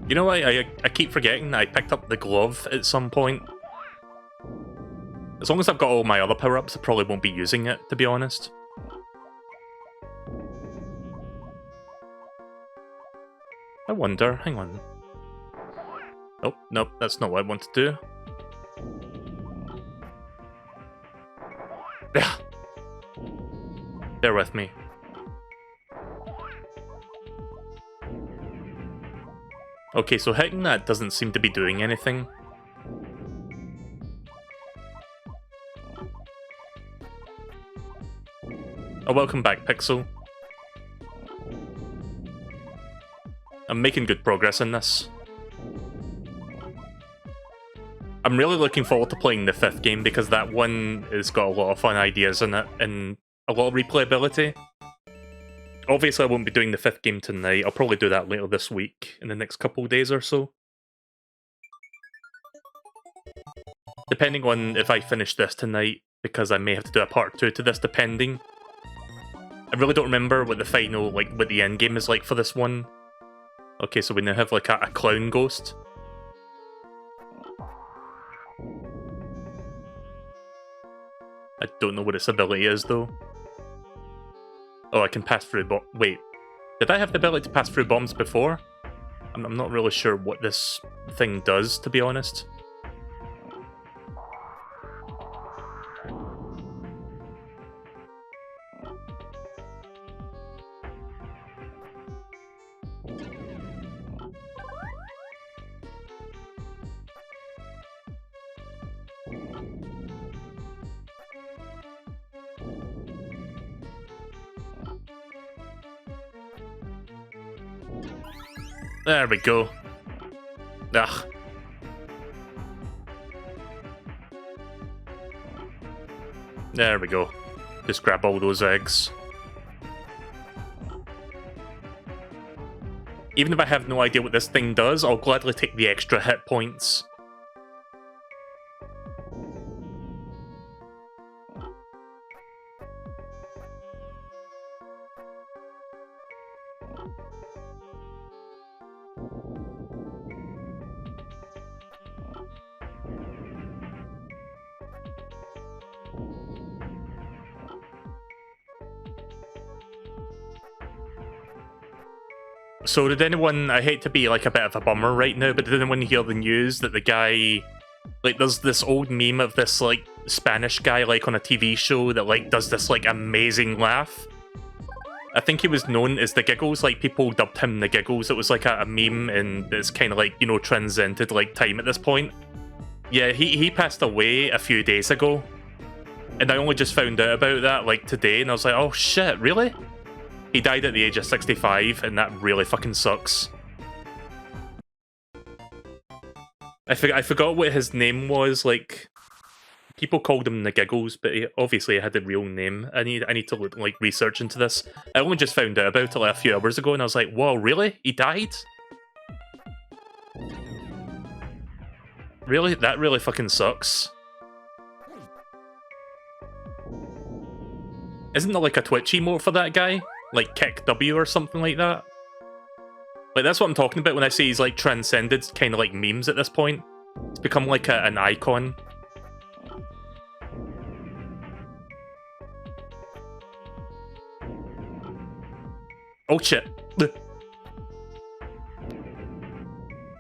You know, I keep forgetting that I picked up the glove at some point. As long as I've got all my other power-ups, I probably won't be using it, to be honest. I wonder, hang on. Oh, nope, that's not what I want to do. Yeah. Bear with me. Okay, so hitting that doesn't seem to be doing anything. Oh, welcome back, Pixel. I'm making good progress in this. I'm really looking forward to playing the 5th game because that one has got a lot of fun ideas in it and a lot of replayability. Obviously, I won't be doing the 5th game tonight. I'll probably do that later this week, in the next couple of days or so. Depending on if I finish this tonight, because I may have to do a part 2 to this, depending. I really don't remember what the final, like, what the end game is like for this one. Okay, so we now have, like, a clown ghost. I don't know what its ability is, though. Oh, I can pass through wait, did I have the ability to pass through bombs before? I'm not really sure what this thing does, to be honest. There we go. Ugh. There we go. Just grab all those eggs. Even if I have no idea what this thing does, I'll gladly take the extra hit points. So did anyone, I hate to be like a bit of a bummer right now, but did anyone hear the news that the guy, like there's this old meme of this like Spanish guy like on a TV show that like does this like amazing laugh? I think he was known as the Giggles, like people dubbed him the Giggles. It was like a meme and it's kind of like, you know, transcended like time at this point. Yeah, he passed away a few days ago. And I only just found out about that like today and I was like, oh shit, really? He died at the age of 65, and that really fucking sucks. I forgot what his name was, like... People called him the Giggles, but he obviously had a real name. I need to look, like research into this. I only just found out about it like a few hours ago, and I was like, whoa, really? He died? Really? That really fucking sucks. Isn't there like a Twitch emote for that guy? Like kick W or something like that? Like that's what I'm talking about when I say he's like transcended kind of like memes at this point. It's become like an icon. Oh shit. A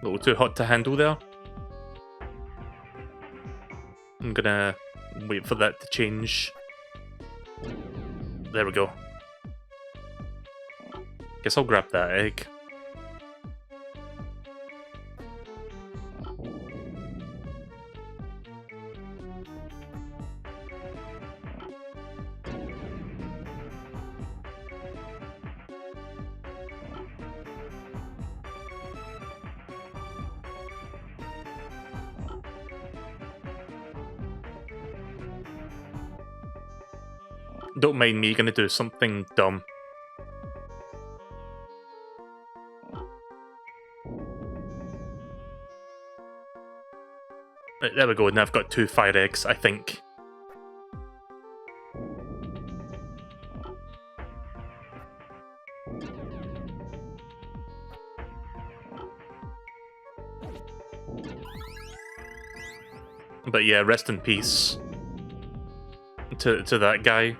little too hot to handle there. I'm gonna wait for that to change. There we go. Guess I'll grab that egg. Don't mind me, gonna do something dumb. Right, there we go, now I've got 2 fire eggs, I think. But yeah, rest in peace to that guy.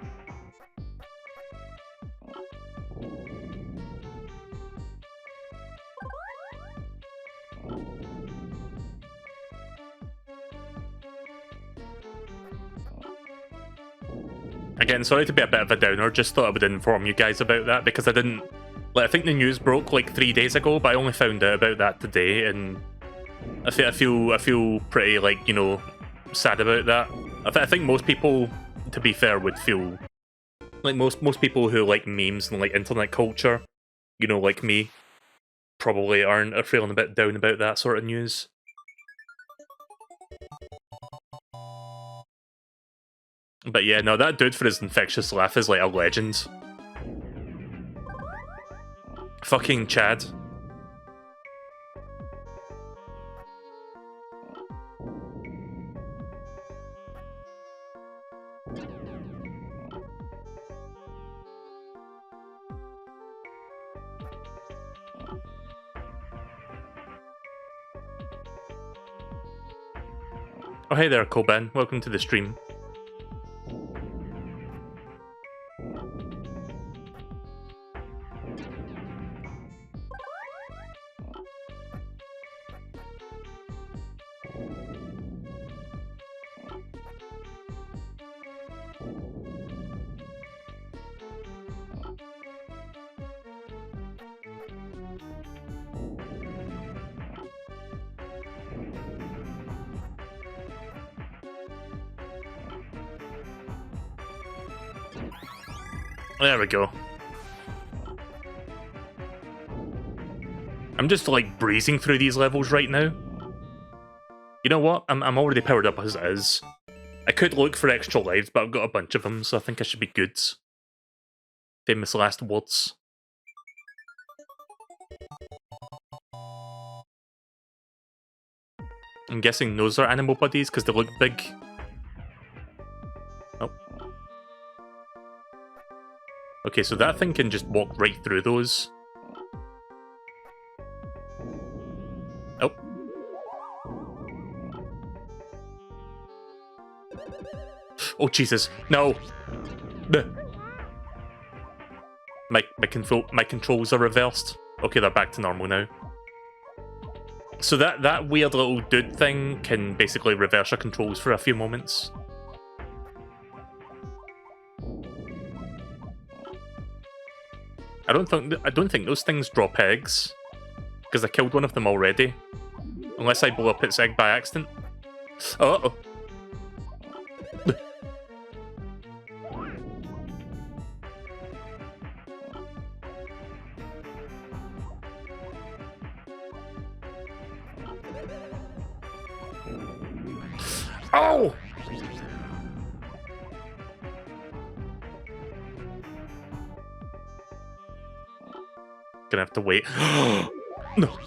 Again, sorry to be a bit of a downer, just thought I would inform you guys about that, because I didn't... Like, I think the news broke like 3 days ago, but I only found out about that today, and I feel pretty, like, you know, sad about that. I think most people, to be fair, would feel... Like, most people who like memes and like internet culture, you know, like me, probably are feeling a bit down about that sort of news. But yeah, no, that dude for his infectious laugh is like a legend. Fucking Chad. Oh hey there, Coben. Welcome to the stream. There we go. I'm just like breezing through these levels right now. You know what? I'm already powered up as it is. I could look for extra lives, but I've got a bunch of them, so I think I should be good. Famous last words. I'm guessing those are animal buddies because they look big. Oh. Okay, so that thing can just walk right through those. Oh. Oh, Jesus. No. My controls are reversed. Okay, they're back to normal now. So that weird little dude thing can basically reverse your controls for a few moments. I don't think those things drop eggs, because I killed one of them already. Unless I blow up its egg by accident. Oh. Oh! Gonna have to wait. No.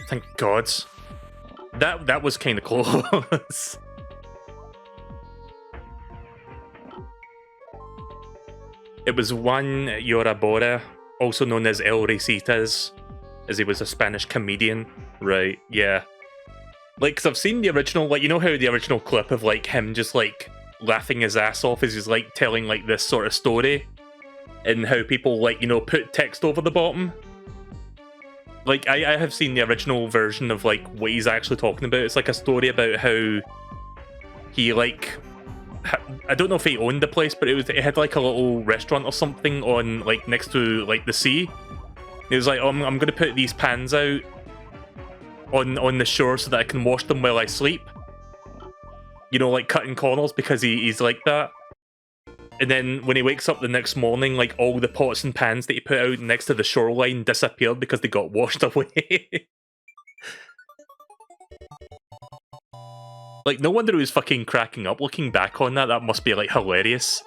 Thank God. That was kind of close. It was Juan Yorabora, also known as El Recitas, as he was a Spanish comedian. Right, yeah. Like, because I've seen the original, like, you know how the original clip of, like, him just, like, laughing his ass off as he's, like, telling, like, this sort of story? And how people, like, you know, put text over the bottom? Like, I have seen the original version of, like, what he's actually talking about. It's, like, a story about how he, like... I don't know if he owned the place, but it had, like, a little restaurant or something on, like, next to, like, the sea. He was like, oh, I'm going to put these pans out on the shore so that I can wash them while I sleep. You know, like cutting corners because he's like that. And then when he wakes up the next morning, like all the pots and pans that he put out next to the shoreline disappeared because they got washed away. Like, no wonder he was fucking cracking up. Looking back on that, that must be, like, hilarious.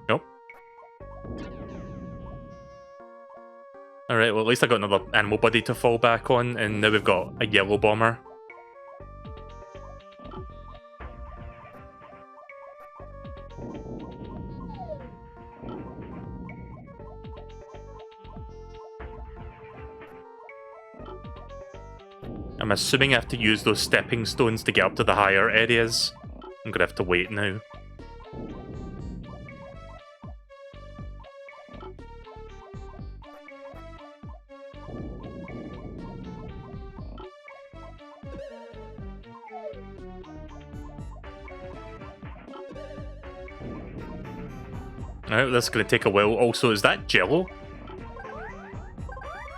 Nope. Alright, well, at least I got another animal buddy to fall back on, and now we've got a yellow bomber. I'm assuming I have to use those stepping stones to get up to the higher areas. I'm gonna have to wait now. Alright, that's gonna take a while. Also, is that Jello?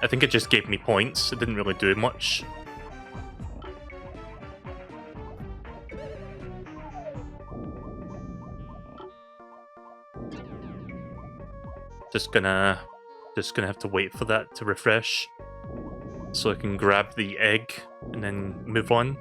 I think it just gave me points. It didn't really do much. Just gonna have to wait for that to refresh so I can grab the egg and then move on.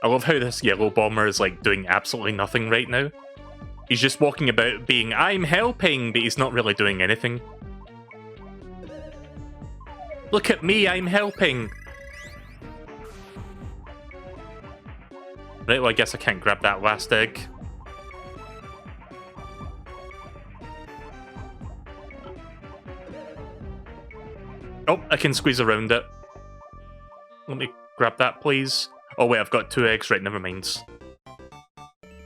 I love how this yellow bomber is like doing absolutely nothing right now. He's just walking about being, I'm helping, but he's not really doing anything. Look at me, I'm helping! Right, well I guess I can't grab that last egg. Oh, I can squeeze around it. Let me grab that, please. Oh wait, I've got 2 eggs. Right, never mind.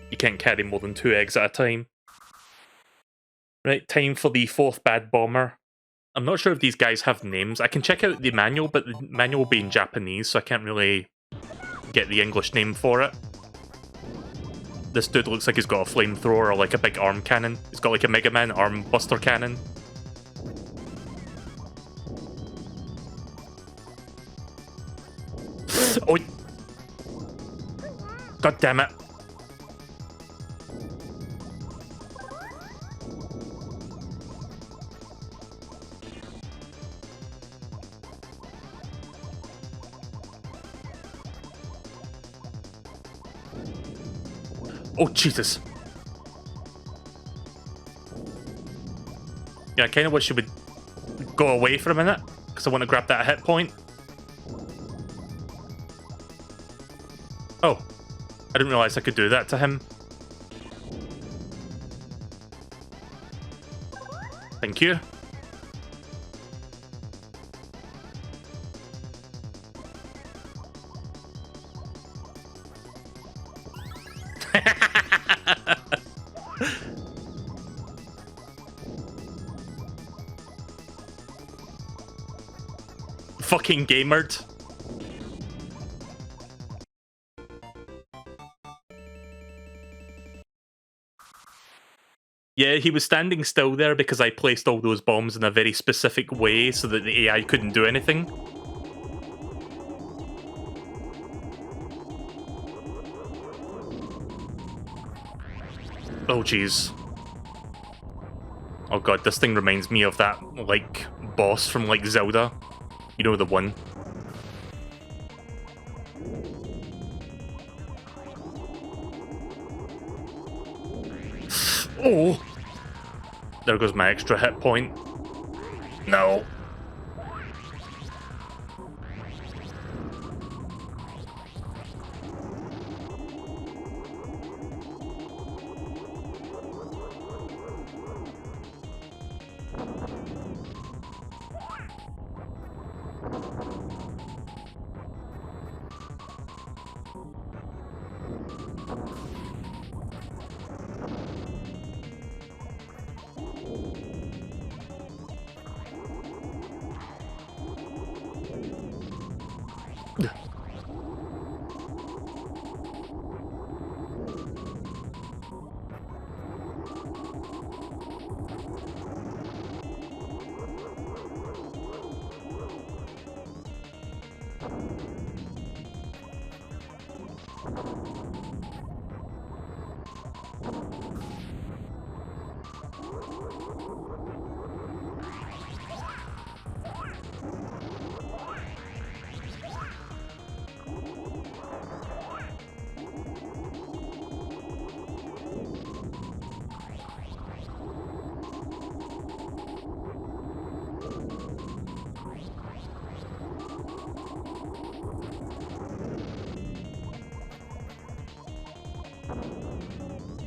You can't carry more than 2 eggs at a time. Right, time for the 4th bad bomber. I'm not sure if these guys have names. I can check out the manual, but the manual will be in Japanese, so I can't really get the English name for it. This dude looks like he's got a flamethrower or like a big arm cannon. He's got like a Mega Man arm buster cannon. Oh! God damn it. Oh, Jesus. Yeah, I kind of wish she would go away for a minute, because I want to grab that hit point. Oh, I didn't realize I could do that to him. Thank you. Fucking gamered. Yeah, he was standing still there because I placed all those bombs in a very specific way so that the AI couldn't do anything. Oh, jeez. Oh god, this thing reminds me of that, like, boss from, like, Zelda. You know, the one. Oh! There goes my extra hit point. No!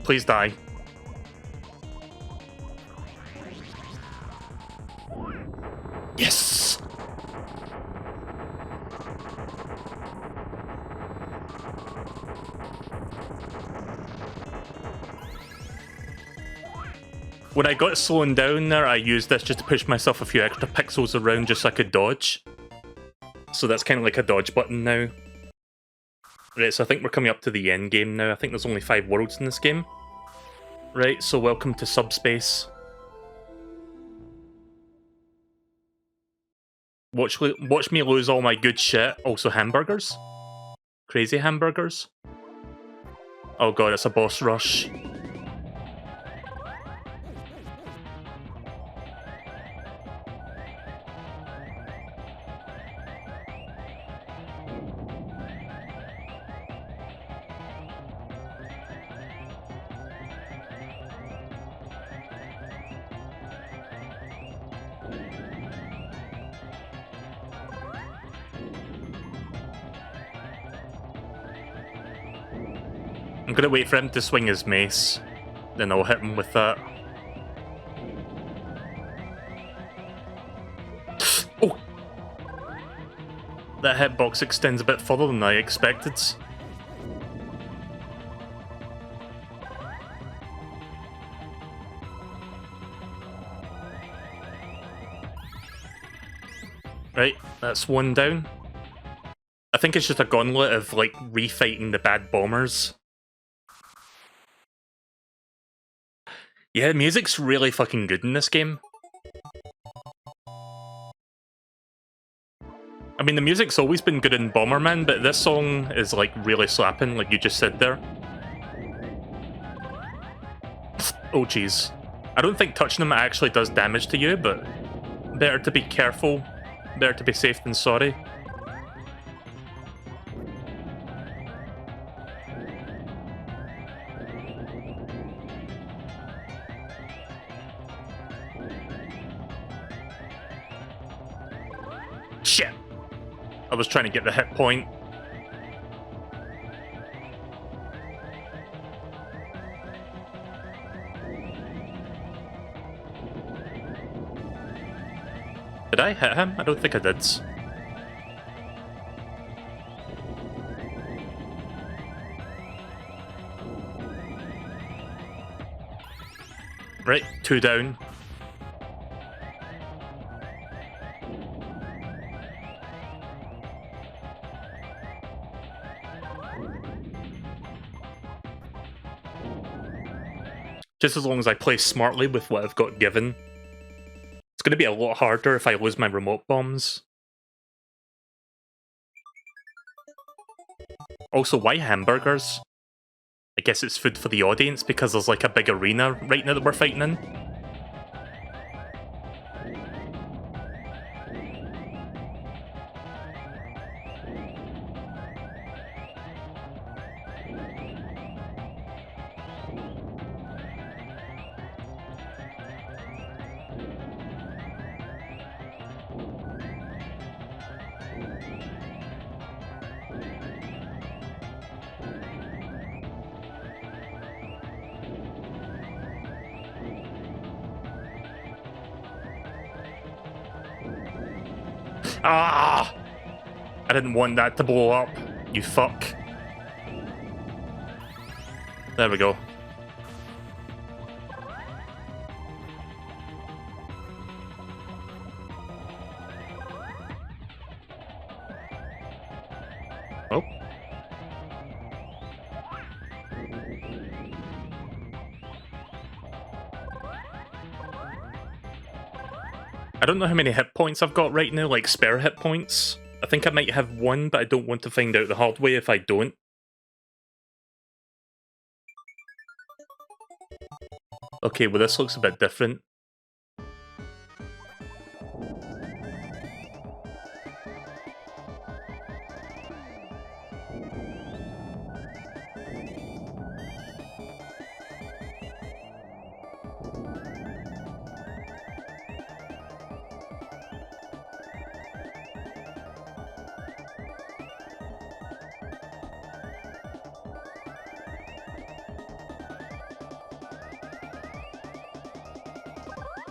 Please die. Yes! When I got slowing down there, I used this just to push myself a few extra pixels around just so I could dodge. So that's kind of like a dodge button now. Right, so I think we're coming up to the end game now. I think there's only 5 worlds in this game. Right, so welcome to Subspace. Watch me lose all my good shit. Also hamburgers. Crazy hamburgers. Oh god, it's a boss rush. I'm gonna wait for him to swing his mace, then I'll hit him with that. Oh! That hitbox extends a bit further than I expected. Right, that's one down. I think it's just a gauntlet of, like, refighting the bad bombers. Yeah, the music's really fucking good in this game. I mean, the music's always been good in Bomberman, but this song is, like, really slapping, like you just said there. Oh, jeez. I don't think touching them actually does damage to you, but better to be careful. Better to be safe than sorry. I was trying to get the hit point. Did I hit him? I don't think I did. Right, 2 down. Just as long as I play smartly with what I've got given. It's going to be a lot harder if I lose my remote bombs. Also, why hamburgers? I guess it's food for the audience because there's like a big arena right now that we're fighting in. Ah! I didn't want that to blow up, you fuck. There we go. Oh. I don't know how many hit points I've got right now, like spare hit points. I think I might have 1, but I don't want to find out the hard way if I don't. Okay, well this looks a bit different.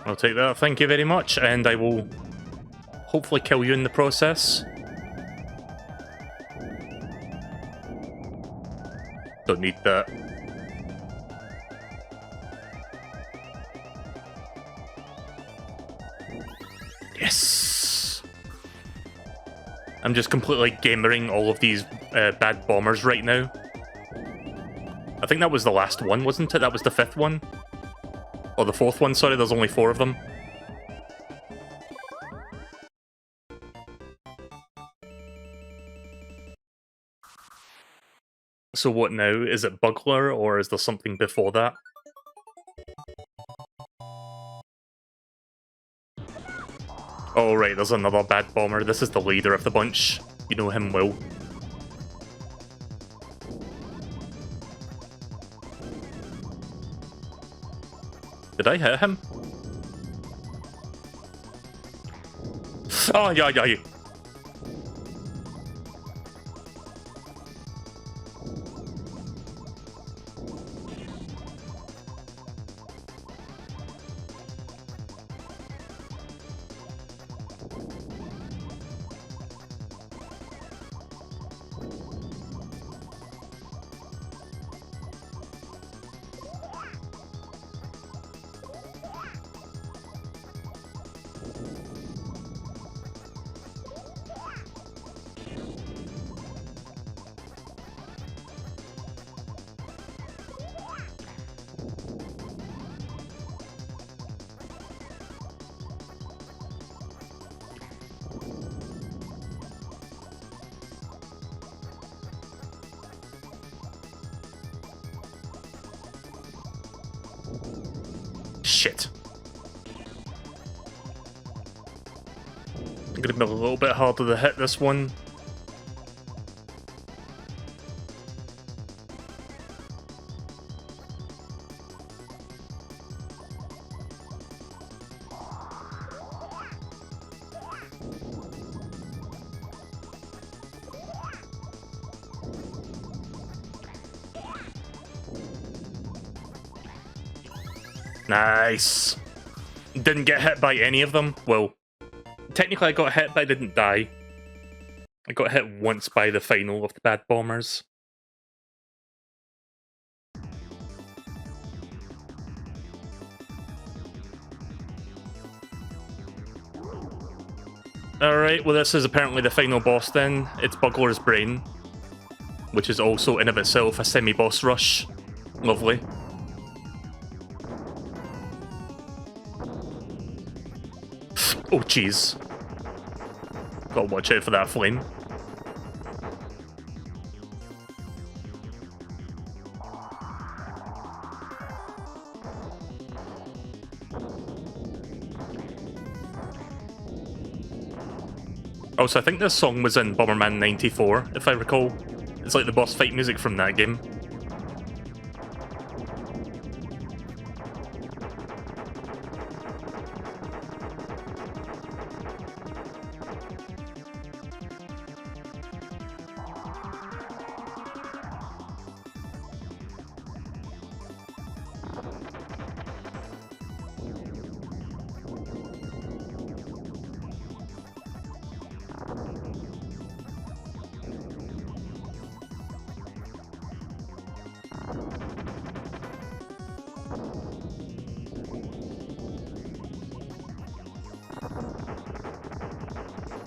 I'll take that, thank you very much, and I will hopefully kill you in the process. Don't need that. Yes! I'm just completely gamering all of these bad bombers right now. I think that was the last one, wasn't it? That was the 5th one? Or the 4th one, sorry, there's only 4 of them. So what now? Is it Buglar, or is there something before that? Oh right, there's another bad bomber. This is the leader of the bunch. You know him well. Did I hit him? Oh, yeah, yeah, yeah. Shit. I'm gonna be a little bit harder to hit this one. Nice. Didn't get hit by any of them. Well, technically I got hit, but I didn't die. I got hit once by the final of the bad bombers. Alright, well this is apparently the final boss then. It's Buglar's brain, which is also in of itself a semi-boss rush. Lovely. Oh jeez. Gotta watch out for that flame. Also, I think this song was in Bomberman 94, if I recall. It's like the boss fight music from that game.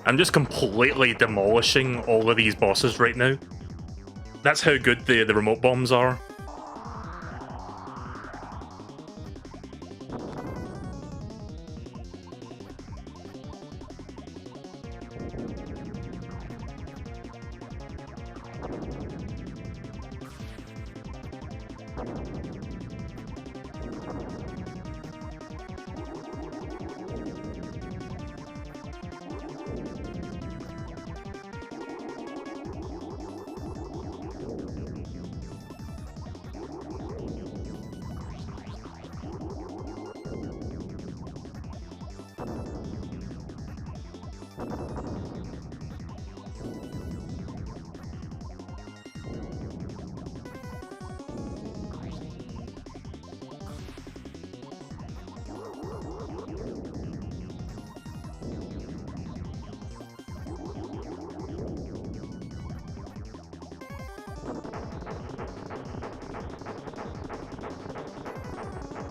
I'm just completely demolishing all of these bosses right now. That's how good the remote bombs are.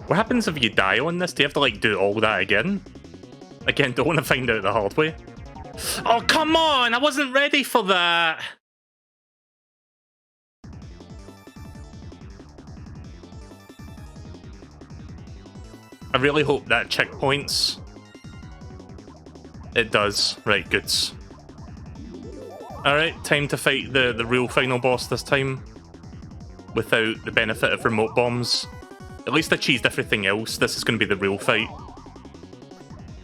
What happens if you die on this? Do you have to, like, do all that again? Again, don't want to find out the hard way. Oh, come on! I wasn't ready for that! I really hope that checkpoints. It does. Right, goods. Alright, time to fight the real final boss this time. Without the benefit of remote bombs. At least I cheesed everything else. This is going to be the real fight.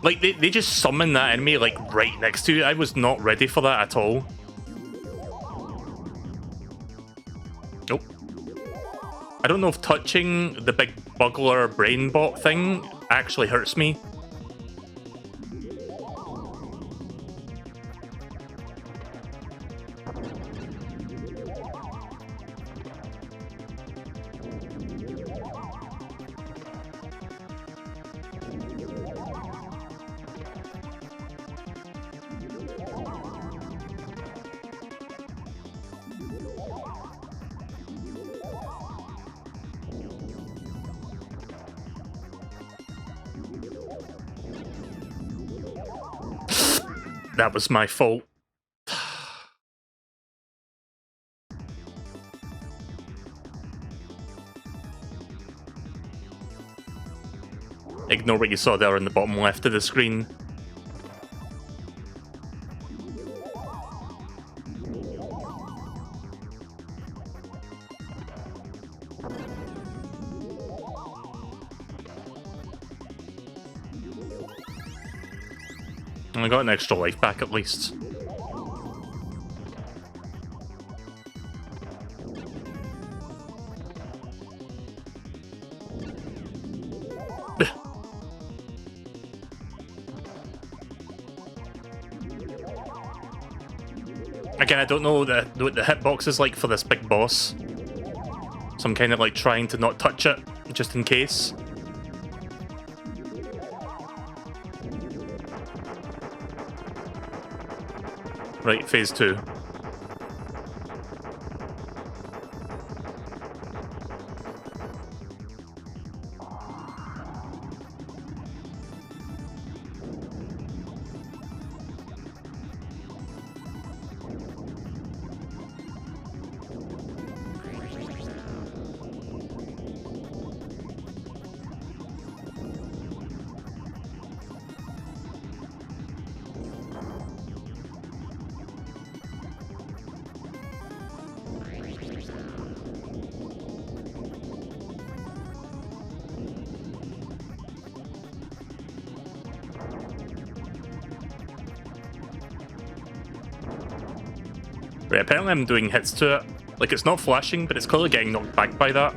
Like, they just summon that enemy, like, right next to you. I was not ready for that at all. Nope. I don't know if touching the big Buglar brain bot thing actually hurts me. That was my fault. Ignore what you saw there in the bottom left of the screen. I got an extra life back at least. Again, I don't know what the hitbox is like for this big boss. So I'm kind of like trying to not touch it, just in case. Right, phase 2. Right, apparently I'm doing hits to it. Like, it's not flashing, but it's clearly getting knocked back by that.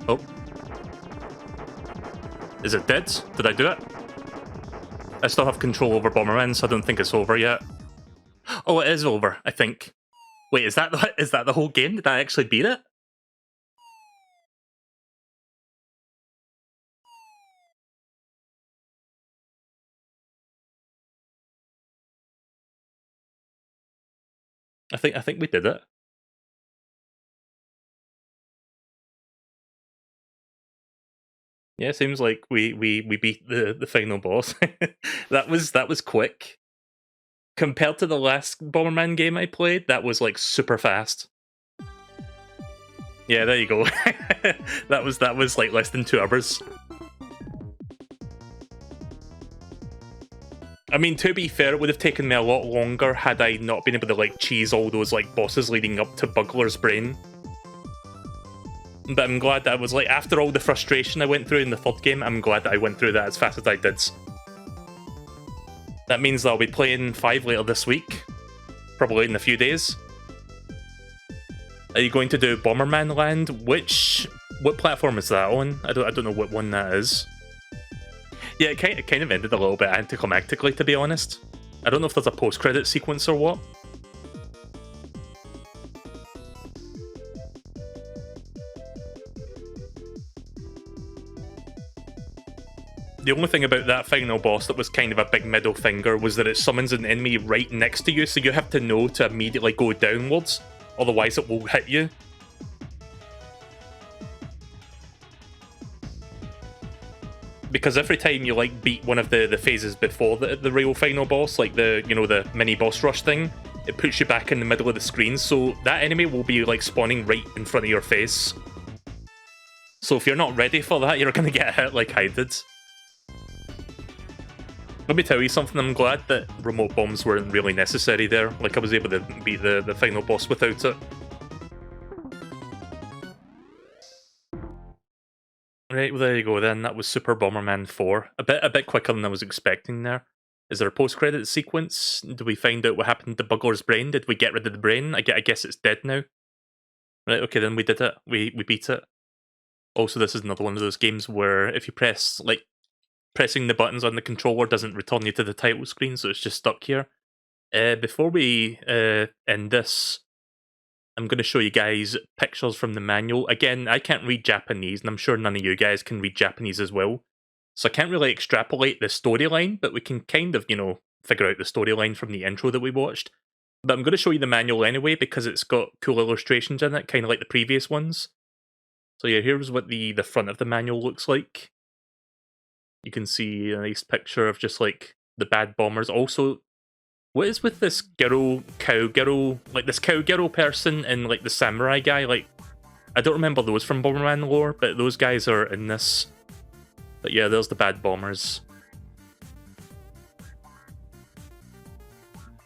Oh. Is it dead? Did I do it? I still have control over Bomberman, so I don't think it's over yet. Oh, it is over, I think. Wait, is that the whole game? Did I actually beat it? I think we did it. Yeah, it seems like we beat the final boss. that was quick. Compared to the last Bomberman game I played, that was like super fast. Yeah, there you go. that was like less than 2 hours. I mean, to be fair, it would have taken me a lot longer had I not been able to like cheese all those like bosses leading up to Buglar's brain. But I'm glad that I was like, after all the frustration I went through in the third game, I'm glad that I went through that as fast as I did. That means that I'll be playing 5 later this week, probably in a few days. Are you going to do Bomberman Land? What platform is that on? I don't know what one that is. Yeah, it kind of ended a little bit anticlimactically, to be honest. I don't know if there's a post-credit sequence or what. The only thing about that final boss that was kind of a big middle finger was that it summons an enemy right next to you, so you have to know to immediately go downwards, otherwise it will hit you. Because every time you like beat one of the phases before the real final boss, like the mini boss rush thing, it puts you back in the middle of the screen, so that enemy will be like spawning right in front of your face. So if you're not ready for that, you're gonna get hit like I did. Let me tell you something, I'm glad that remote bombs weren't really necessary there. Like, I was able to beat the final boss without it. Right, well there you go then, that was Super Bomberman 4. A bit quicker than I was expecting there. Is there a post-credit sequence? Do we find out what happened to Buglar's brain? Did we get rid of the brain? I guess it's dead now. Right, okay, then we did it. We beat it. Also, this is another one of those games where if you press, like, pressing the buttons on the controller doesn't return you to the title screen, so it's just stuck here. Before we end this, I'm going to show you guys pictures from the manual. Again, I can't read Japanese, and I'm sure none of you guys can read Japanese as well. So I can't really extrapolate the storyline, but we can kind of, figure out the storyline from the intro that we watched. But I'm going to show you the manual anyway, because it's got cool illustrations in it, kind of like the previous ones. So yeah, here's what the front of the manual looks like. You can see a nice picture of just, like, the bad bombers. Also, what is with this cowgirl, like, this cowgirl person and, like, the samurai guy? Like, I don't remember those from Bomberman lore, but those guys are in this. But yeah, there's the bad bombers.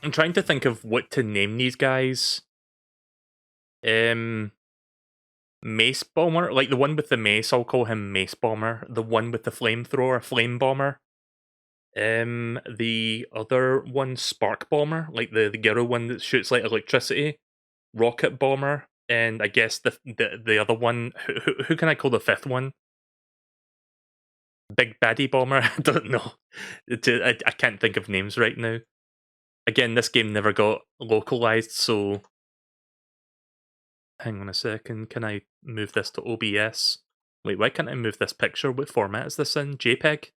I'm trying to think of what to name these guys. Mace Bomber? Like, the one with the mace, I'll call him Mace Bomber. The one with the flamethrower, Flame Bomber. The other one, Spark Bomber, like the Gero one that shoots like electricity, Rocket Bomber, and I guess the other one, who can I call the fifth one? Big Baddie Bomber? I don't know. I can't think of names right now. Again, this game never got localized, so hang on a second. Can I move this to OBS? Wait, why can't I move this picture? What format is this in? JPEG?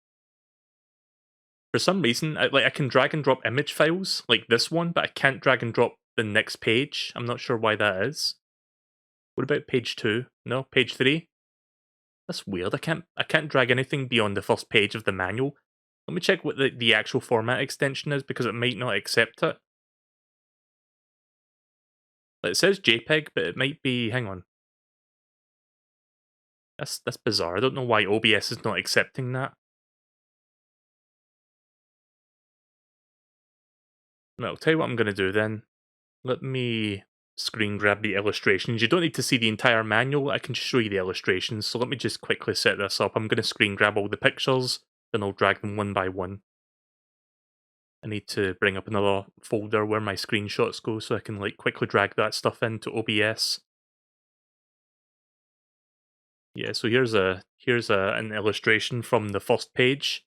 For some reason, I can drag and drop image files like this one, but I can't drag and drop the next page. I'm not sure why that is. What about page 2? No, page 3? That's weird. I can't drag anything beyond the first page of the manual. Let me check what the actual format extension is because it might not accept it. It says JPEG, but it might be. Hang on. That's bizarre. I don't know why OBS is not accepting that. Well, I'll tell you what I'm going to do then. Let me screen grab the illustrations. You don't need to see the entire manual. I can just show you the illustrations. So let me just quickly set this up. I'm going to screen grab all the pictures, then I'll drag them one by one. I need to bring up another folder where my screenshots go so I can like quickly drag that stuff into OBS. Yeah, so here's an illustration from the first page.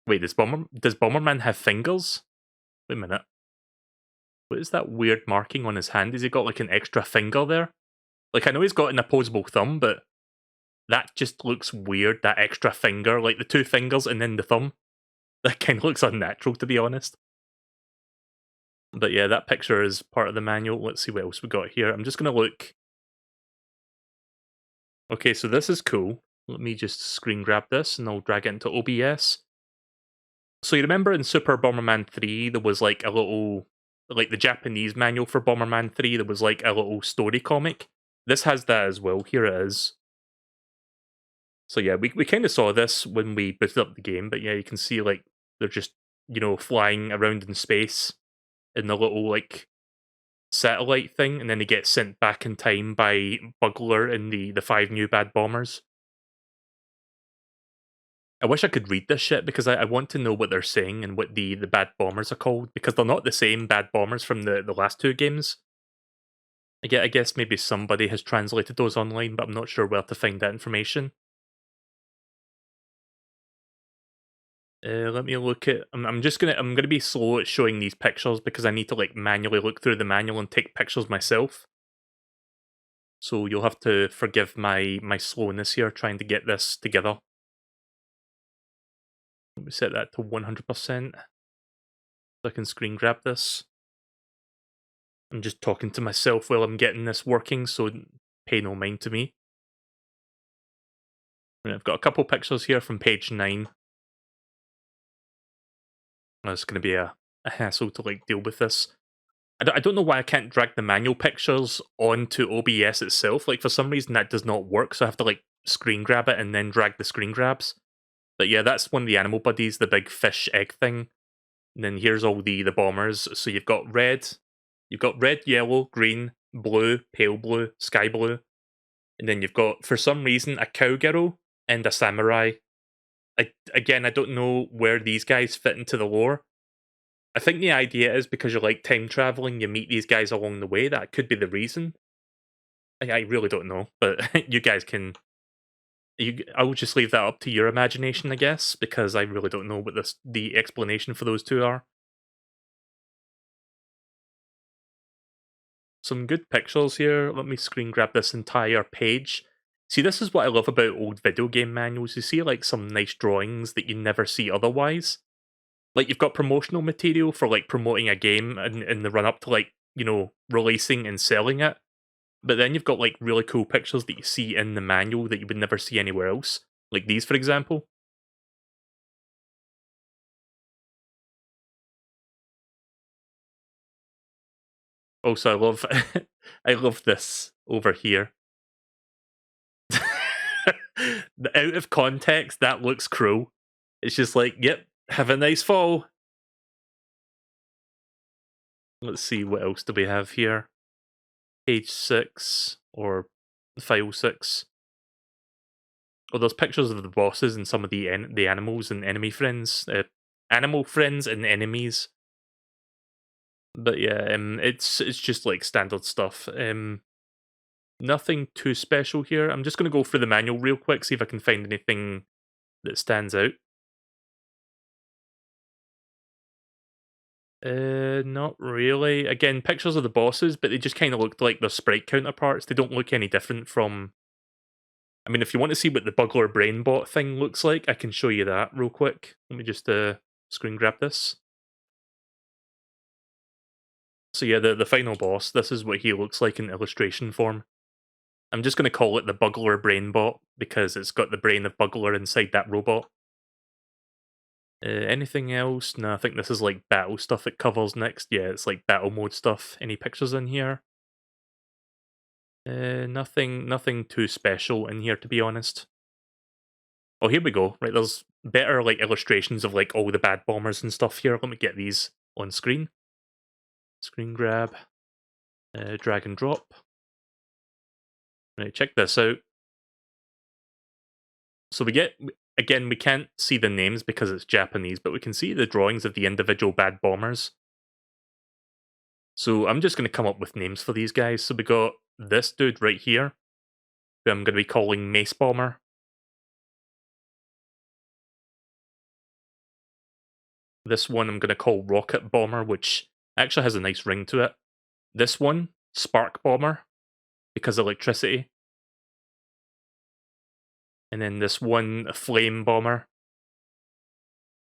Wait, does Bomberman have fingers? Wait a minute. What is that weird marking on his hand? Has he got like an extra finger there? Like I know he's got an opposable thumb, but that just looks weird, that extra finger, like the two fingers and then the thumb. That kind of looks unnatural, to be honest. But yeah, that picture is part of the manual. Let's see what else we got here. I'm just going to look. Okay, so this is cool. Let me just screen grab this and I'll drag it into OBS. So you remember in Super Bomberman 3, there was like a little, like the Japanese manual for Bomberman 3, there was like a little story comic. This has that as well. Here it is. So yeah, we kind of saw this when we booted up the game, but yeah, you can see like they're just, flying around in space in the little like satellite thing, and then they get sent back in time by Buglar and the five new bad bombers. I wish I could read this shit because I want to know what they're saying and what the bad bombers are called, because they're not the same bad bombers from the last two games. I guess maybe somebody has translated those online, but I'm not sure where to find that information. Let me look at. I'm gonna be slow at showing these pictures because I need to like manually look through the manual and take pictures myself. So you'll have to forgive my slowness here trying to get this together. Let me set that to 100%. So I can screen grab this. I'm just talking to myself while I'm getting this working, so pay no mind to me. And I've got a couple pictures here from page 9. It's going to be a hassle to like deal with this. I don't know why I can't drag the manual pictures onto OBS itself. Like for some reason that does not work, so I have to like screen grab it and then drag the screen grabs. But yeah, that's one of the animal buddies, the big fish egg thing. And then here's all the bombers. So you've got red, yellow, green, blue, pale blue, sky blue. And then you've got, for some reason, a cowgirl and a samurai. I don't know where these guys fit into the lore. I think the idea is because you're like time traveling, you meet these guys along the way. That could be the reason. I really don't know, but you guys can. I will just leave that up to your imagination, I guess, because I really don't know what the explanation for those two are. Some good pictures here. Let me screen grab this entire page. See, this is what I love about old video game manuals. You see like some nice drawings that you never see otherwise. Like you've got promotional material for like promoting a game in the run up to like, releasing and selling it. But then you've got like really cool pictures that you see in the manual that you would never see anywhere else. Like these, for example. Also, I love I love this over here. Out of context, that looks cruel. It's just like, yep, have a nice fall. Let's see, what else do we have here? Page 6 or file 6. Oh, there's pictures of the bosses and some of the animals and enemy friends. Animal friends and enemies. But yeah, it's just like standard stuff. Nothing too special here. I'm just going to go through the manual real quick, see if I can find anything that stands out. Not really. Again, pictures of the bosses, but they just kind of looked like their sprite counterparts. They don't look any different from I mean, if you want to see what the Buglar Brainbot thing looks like, I can show you that real quick. Let me just screen grab this. So yeah, the final boss, this is what he looks like in illustration form. I'm just going to call it the Buglar Brainbot because it's got the brain of Buglar inside that robot. Anything else? No, I think this is like battle stuff it covers next. Yeah, it's like battle mode stuff. Any pictures in here? Nothing too special in here, to be honest. Oh, here we go. Right, there's better like illustrations of like all the bad bombers and stuff here. Let me get these on screen. Screen grab. Drag and drop. Right, check this out. So we get, again, we can't see the names because it's Japanese, but we can see the drawings of the individual bad bombers. So I'm just going to come up with names for these guys. So we got this dude right here, who I'm going to be calling Mace Bomber. This one I'm going to call Rocket Bomber, which actually has a nice ring to it. This one, Spark Bomber, because electricity. And then this one, a Flame Bomber.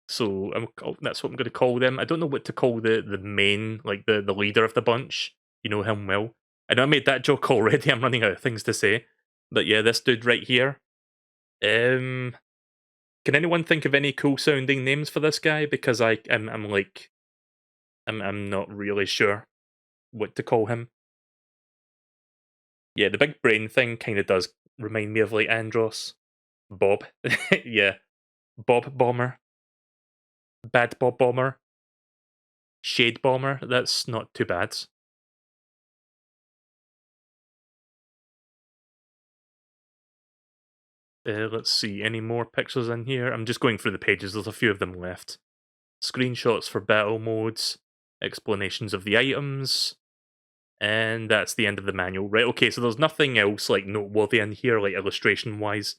So that's what I'm going to call them. I don't know what to call the main, like the leader of the bunch. You know him well. I know I made that joke already. I'm running out of things to say. But yeah, this dude right here. Can anyone think of any cool sounding names for this guy? Because I'm like, I'm not really sure what to call him. Yeah, the big brain thing kind of does remind me of like Andros. Bob. Yeah. Bob Bomber. Bad Bob Bomber. Shade Bomber. That's not too bad. Let's see, any more pictures in here? I'm just going through the pages, there's a few of them left. Screenshots for battle modes, explanations of the items, and that's the end of the manual. Right, okay, so there's nothing else like noteworthy in here, like illustration-wise.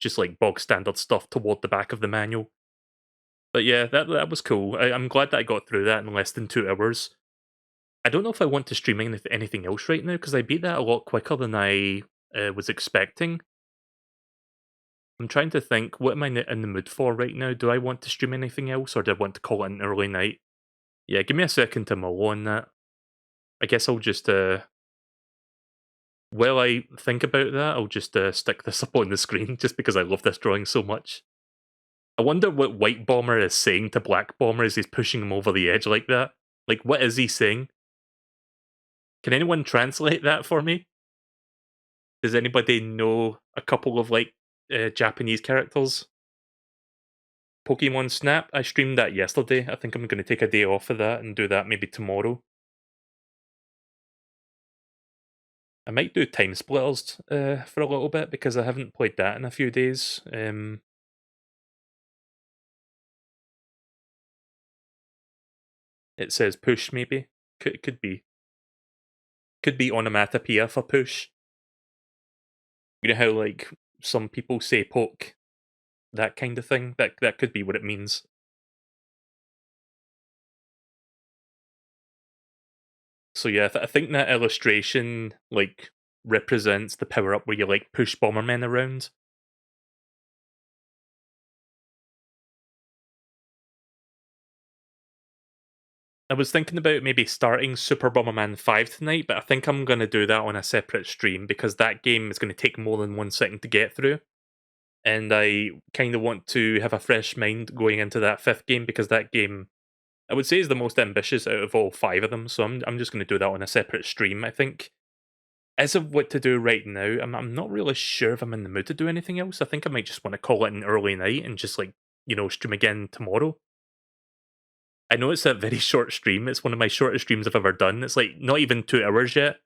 Just like bog standard stuff toward the back of the manual. But yeah, that was cool. I'm glad that I got through that in less than 2 hours. I don't know if I want to stream anything else right now, because I beat that a lot quicker than I was expecting. I'm trying to think, what am I in the mood for right now? Do I want to stream anything else, or do I want to call it an early night? Yeah, give me a second to mull on that. I guess I'll just, while I think about that, I'll just stick this up on the screen, just because I love this drawing so much. I wonder what White Bomber is saying to Black Bomber as he's pushing him over the edge like that. Like, what is he saying? Can anyone translate that for me? Does anybody know a couple of, like, Japanese characters? Pokemon Snap, I streamed that yesterday. I think I'm going to take a day off of that and do that maybe tomorrow. I might do Time Splitters for a little bit because I haven't played that in a few days. It says push maybe. Could be. Could be onomatopoeia for push. You know how like some people say poke? That kind of thing? That could be what it means. So yeah, I think that illustration like represents the power up where you like push Bomberman around. I was thinking about maybe starting Super Bomberman 5 tonight, but I think I'm going to do that on a separate stream because that game is going to take more than 1 second to get through. And I kind of want to have a fresh mind going into that 5th game because that game, I would say, is the most ambitious out of all 5 of them. So I'm just going to do that on a separate stream, I think. As of what to do right now, I'm not really sure if I'm in the mood to do anything else. I think I might just want to call it an early night and just like, stream again tomorrow. I know it's a very short stream. It's one of my shortest streams I've ever done. It's like not even 2 hours yet,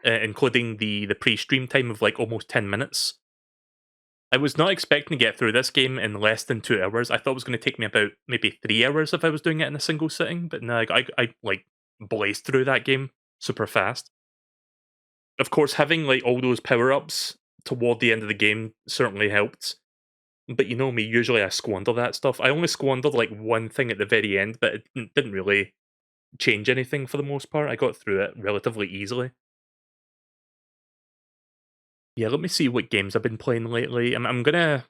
including the pre-stream time of like almost 10 minutes. I was not expecting to get through this game in less than 2 hours. I thought it was going to take me about maybe 3 hours if I was doing it in a single sitting, but no, I like blazed through that game super fast. Of course, having like all those power-ups toward the end of the game certainly helped. But you know me, usually I squander that stuff. I only squandered like one thing at the very end, but it didn't really change anything for the most part. I got through it relatively easily. Yeah, let me see what games I've been playing lately. I'm gonna,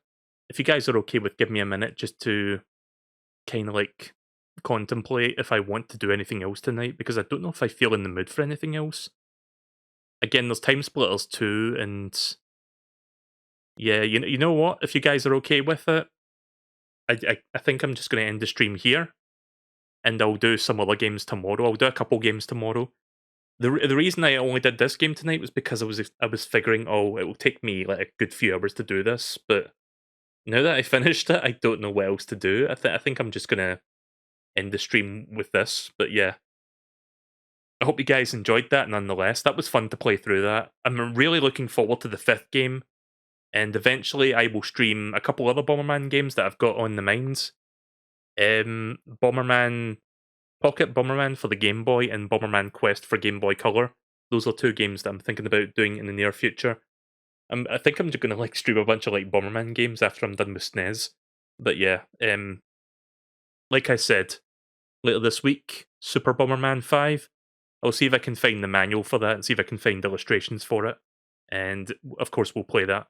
if you guys are okay with, give me a minute just to kind of like contemplate if I want to do anything else tonight because I don't know if I feel in the mood for anything else. Again, there's Time Splitters 2, and yeah, you know what? If you guys are okay with it, I think I'm just going to end the stream here, and I'll do some other games tomorrow. I'll do a couple games tomorrow. The reason I only did this game tonight was because I was figuring, oh, it will take me like a good few hours to do this, but now that I finished it, I don't know what else to do. I think I'm just gonna end the stream with this. But yeah, I hope you guys enjoyed that nonetheless. That was fun to play through that. I'm really looking forward to the fifth game, and eventually I will stream a couple other Bomberman games that I've got on the minds. Bomberman Pocket Bomberman for the Game Boy and Bomberman Quest for Game Boy Color. Those are two games that I'm thinking about doing in the near future. I think I'm just gonna like stream a bunch of like Bomberman games after I'm done with SNES. But yeah, like I said, later this week, Super Bomberman 5. I'll see if I can find the manual for that and see if I can find illustrations for it. And of course, we'll play that.